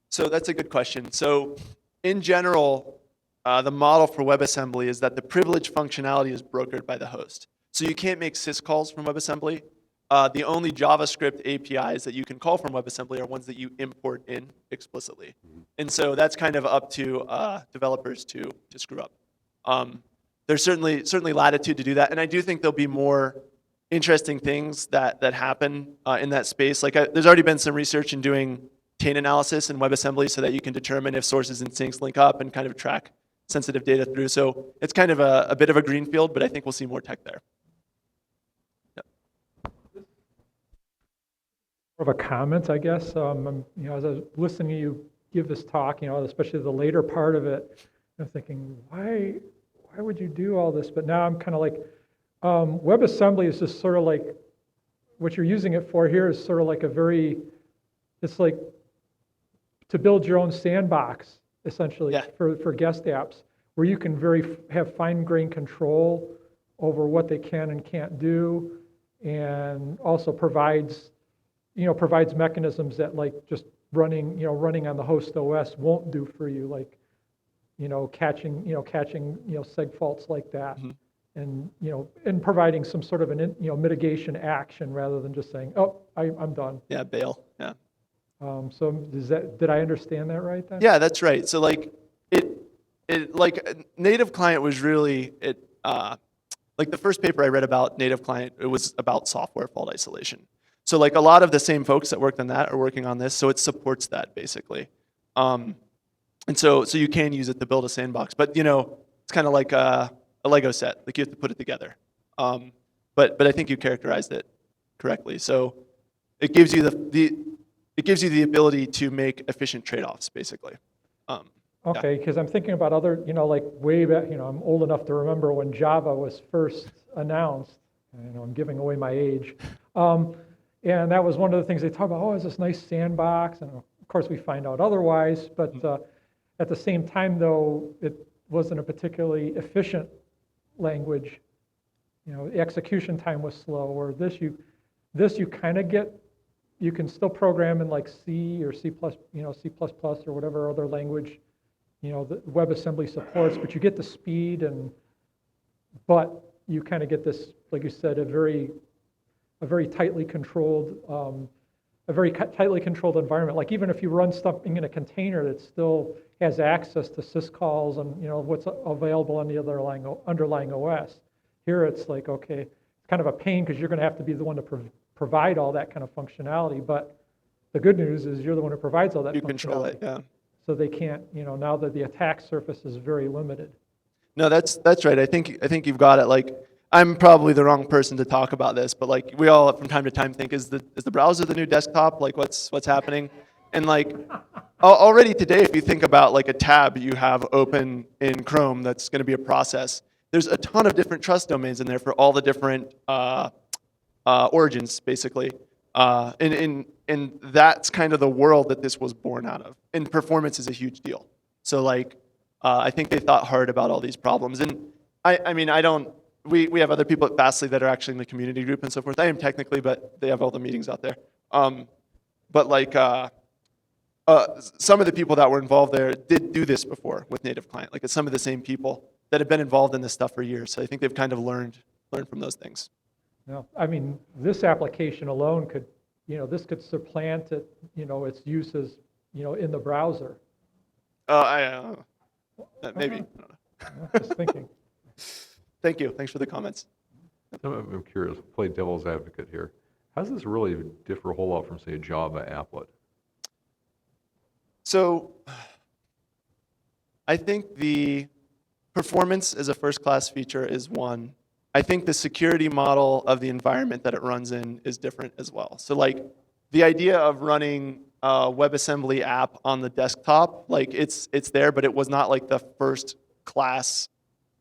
So that's a good question. So in general, the model for WebAssembly is that the privilege functionality is brokered by the host. So you can't make syscalls from WebAssembly. The only JavaScript APIs that you can call from WebAssembly are ones that you import in explicitly. Mm-hmm. And so that's kind of up to developers to screw up. There's certainly latitude to do that. And I do think there'll be more interesting things that happen in that space. Like there's already been some research in doing taint analysis in WebAssembly so that you can determine if sources and sinks link up and kind of track sensitive data through. So it's kind of a bit of a greenfield, but I think we'll see more tech there. More of a comment, I guess. As I was listening to you give this talk, especially the later part of it, I'm thinking, why would you do all this? But now I'm kind of like, WebAssembly is just sort of like, what you're using it for here is sort of like it's like to build your own sandbox, essentially, yeah, for guest apps, where you can have fine-grained control over what they can and can't do, and also provides mechanisms that like just running on the host OS won't do for you, like catching seg faults like that, mm-hmm, and providing some sort of an mitigation action rather than just saying, oh, I'm done. Yeah, bail. Yeah. So did I understand that right then? Yeah, that's right. So like native client was really like the first paper I read about native client, it was about software fault isolation. So like a lot of the same folks that worked on that are working on this, so it supports that basically. And so you can use it to build a sandbox, but it's kind of like a Lego set, like you have to put it together. But I think you characterized it correctly. So it gives you the ability to make efficient trade-offs, basically. Okay, because I'm thinking about other, like way back, I'm old enough to remember when Java was first announced. I'm giving away my age. And that was one of the things they talk about, it's this nice sandbox. And of course, we find out otherwise. But at the same time, though, it wasn't a particularly efficient language. The execution time was slow. Or this you kind of get, you can still program in like C or C++, C++ or whatever other language, the WebAssembly supports, but you get the speed but you kind of get this, like you said, a very tightly controlled environment. Like even if you run something in a container that still has access to syscalls and what's available on the underlying OS. Here it's like, okay, it's kind of a pain because you're going to have to be the one to provide all that kind of functionality. But the good news is you're the one who provides all that functionality. You control it, yeah. So they can't, now that the attack surface is very limited. No, that's right. I think you've got it. Like, I'm probably the wrong person to talk about this, but like we all from time to time think, is the browser the new desktop? Like what's happening? And like already today, if you think about like a tab you have open in Chrome that's going to be a process, there's a ton of different trust domains in there for all the different origins, basically. And that's kind of the world that this was born out of. And performance is a huge deal. So like, I think they thought hard about all these problems. And we have other people at Fastly that are actually in the community group and so forth. I am technically, but they have all the meetings out there. But like, some of the people that were involved there did do this before with native client. Like it's some of the same people that have been involved in this stuff for years. So I think they've kind of learned from those things. No, this application alone could, this could supplant it, its uses, in the browser. Maybe. Just thinking. Thank you. Thanks for the comments. I'm curious, play devil's advocate here. How does this really differ a whole lot from, say, a Java applet? So I think the performance as a first-class feature is one. I think the security model of the environment that it runs in is different as well. So like the idea of running a WebAssembly app on the desktop, like it's there, but it was not like the first class,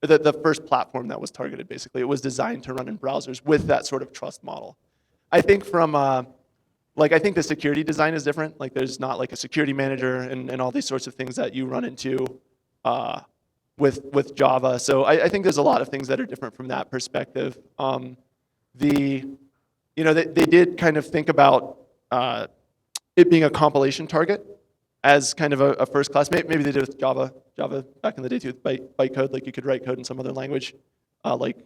the first platform that was targeted, basically. It was designed to run in browsers with that sort of trust model. I think from, I think the security design is different. Like there's not like a security manager and all these sorts of things that you run into with Java. So I think there's a lot of things that are different from that perspective. They did kind of think about it being a compilation target as kind of a first class. Maybe they did with Java back in the day too, with bytecode. Like you could write code in some other language, like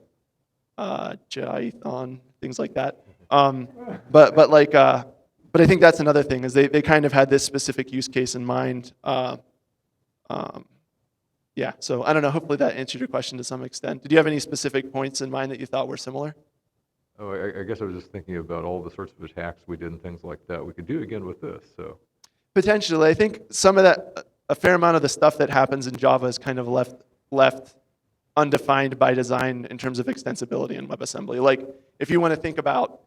Python, things like that. But I think that's another thing is they kind of had this specific use case in mind. Yeah, so I don't know. Hopefully that answered your question to some extent. Did you have any specific points in mind that you thought were similar? Oh, I guess I was just thinking about all the sorts of attacks we did and things like that. We could do again with this. So potentially, I think some of that, a fair amount of the stuff that happens in Java is kind of left undefined by design in terms of extensibility in WebAssembly. Like if you want to think about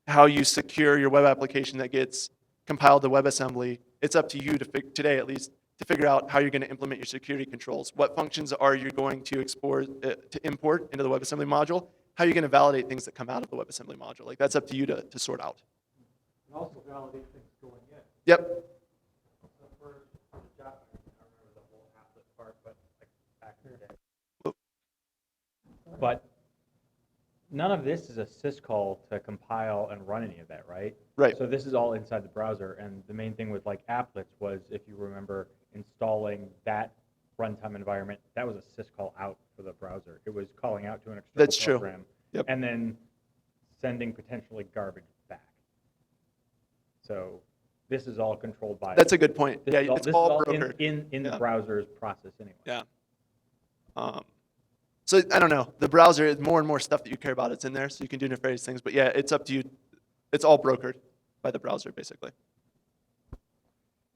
how you secure your web application that gets compiled to WebAssembly, it's up to you today at least to figure out how you're going to implement your security controls. What functions are you going to import into the WebAssembly module? How are you going to validate things that come out of the WebAssembly module? Like that's up to you to sort out. And also validate things going in. Yep. But none of this is a syscall to compile and run any of that, right? Right. So this is all inside the browser, and the main thing with like applets was, if you remember, installing that runtime environment, that was a syscall out for the browser. It was calling out to an external program, Yep. and then sending potentially garbage back. So this is all controlled by. That's a good point. This Yeah, is all, it's this all is brokered. in the browser's process anyway. Yeah. So I don't know. The browser is more and more stuff that you care about. It's in there, so you can do nefarious things. But yeah, it's up to you. It's all brokered by the browser, basically.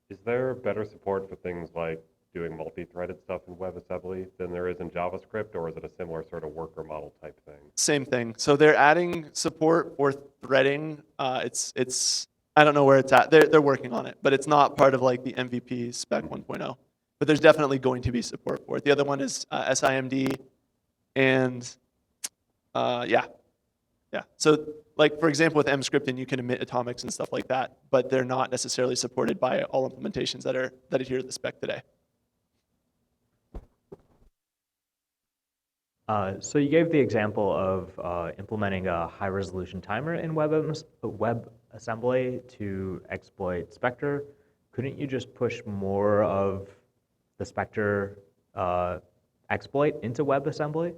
Is there better support for things like doing multi-threaded stuff in WebAssembly than there is in JavaScript, or is it a similar sort of worker model type thing? Same thing. So they're adding support for threading. It's I don't know where it's at. They're working on it, but it's not part of like the MVP spec 1.0. But there's definitely going to be support for it. The other one is SIMD, and yeah. So like for example with mscripting, you can emit atomics and stuff like that, but they're not necessarily supported by all implementations that adhere to the spec today. So you gave the example of implementing a high-resolution timer in WebAssembly to exploit Spectre. Couldn't you just push more of the Spectre exploit into WebAssembly?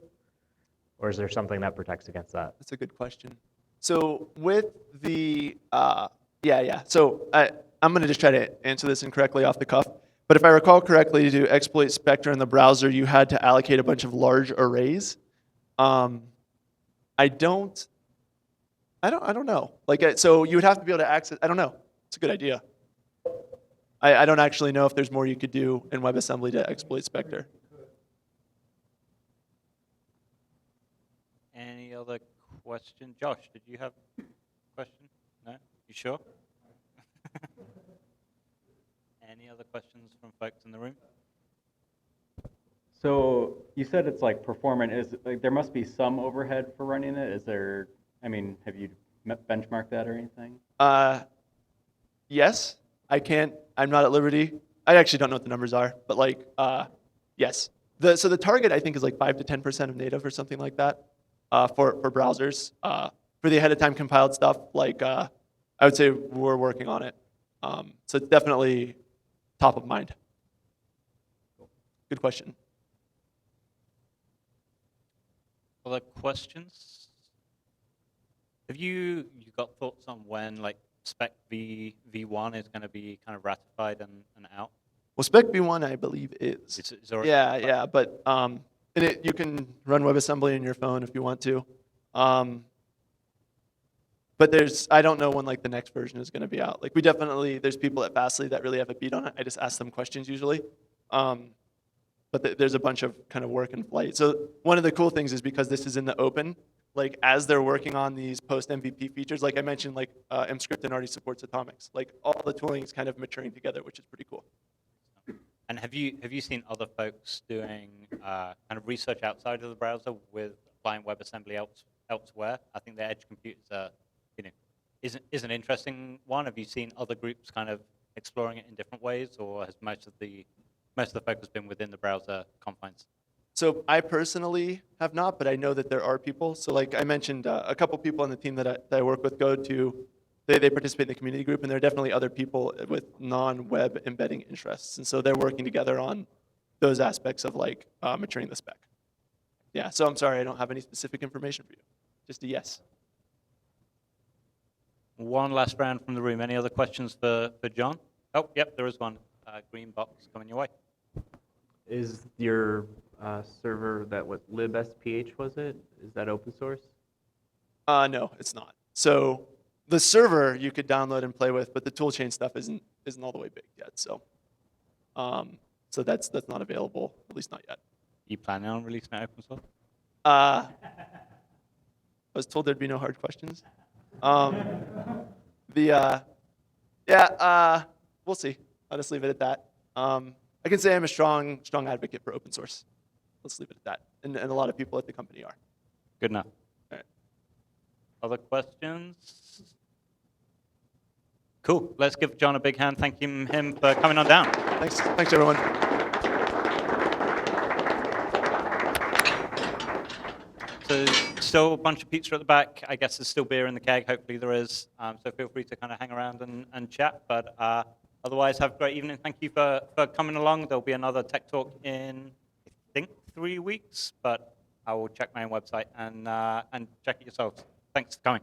Or is there something that protects against that? That's a good question. So with the, So I'm going to just try to answer this incorrectly off the cuff. But if I recall correctly, to exploit Spectre in the browser, you had to allocate a bunch of large arrays. I don't know. Like, so you would have to be able to access. I don't know. It's a good idea. I don't actually know if there's more you could do in WebAssembly to exploit Spectre. Any other question? Josh, did you have a question? No? You sure? Any other questions from folks in the room? So you said it's like performant. Is like there must be some overhead for running it. Is there? I mean, have you benchmarked that or anything? Yes. I can't. I'm not at liberty. I actually don't know what the numbers are, but like, yes. So the target I think is like 5 to 10% of native or something like that for browsers. For the ahead of time compiled stuff, like I would say we're working on it. So it's definitely top of mind. Good question. Other questions? Have you got thoughts on when like spec v1 is going to be kind of ratified and out? Well, spec v1 I believe is. It's already Yeah, but you can run WebAssembly in your phone if you want to. But I don't know when like the next version is going to be out. Like there's people at Fastly that really have a beat on it. I just ask them questions usually. But there's a bunch of kind of work in flight. So one of the cool things is because this is in the open, like as they're working on these post MVP features, like I mentioned, like mscripting already supports atomics. Like all the tooling is kind of maturing together, which is pretty cool. And have you seen other folks doing kind of research outside of the browser with applying WebAssembly elsewhere? I think the edge computers is an interesting one. Have you seen other groups kind of exploring it in different ways, or has most of the focus been within the browser confines? So I personally have not, but I know that there are people. So like I mentioned, a couple people on the team that I work with they participate in the community group, and there are definitely other people with non-web embedding interests. And so they're working together on those aspects of like maturing the spec. Yeah, so I'm sorry, I don't have any specific information for you. Just a yes. One last round from the room. Any other questions for John? Oh, yep, there is one. Green box coming your way. Is your server libsph was it? Is that open source? No, it's not. So the server you could download and play with, but the toolchain stuff isn't all the way baked yet. So so that's not available, at least not yet. You planning on releasing it open source? I was told there'd be no hard questions. We'll see. I'll just leave it at that. I can say I'm a strong advocate for open source. Let's leave it at that. And a lot of people at the company are. Good enough. All right. Other questions? Cool. Let's give John a big hand. Thank him for coming on down. Thanks everyone. So still a bunch of pizza at the back. I guess there's still beer in the keg. Hopefully there is. So feel free to kind of hang around and chat. But otherwise, have a great evening. Thank you for coming along. There'll be another tech talk in, I think, 3 weeks. But I will check my own website and check it yourselves. Thanks for coming.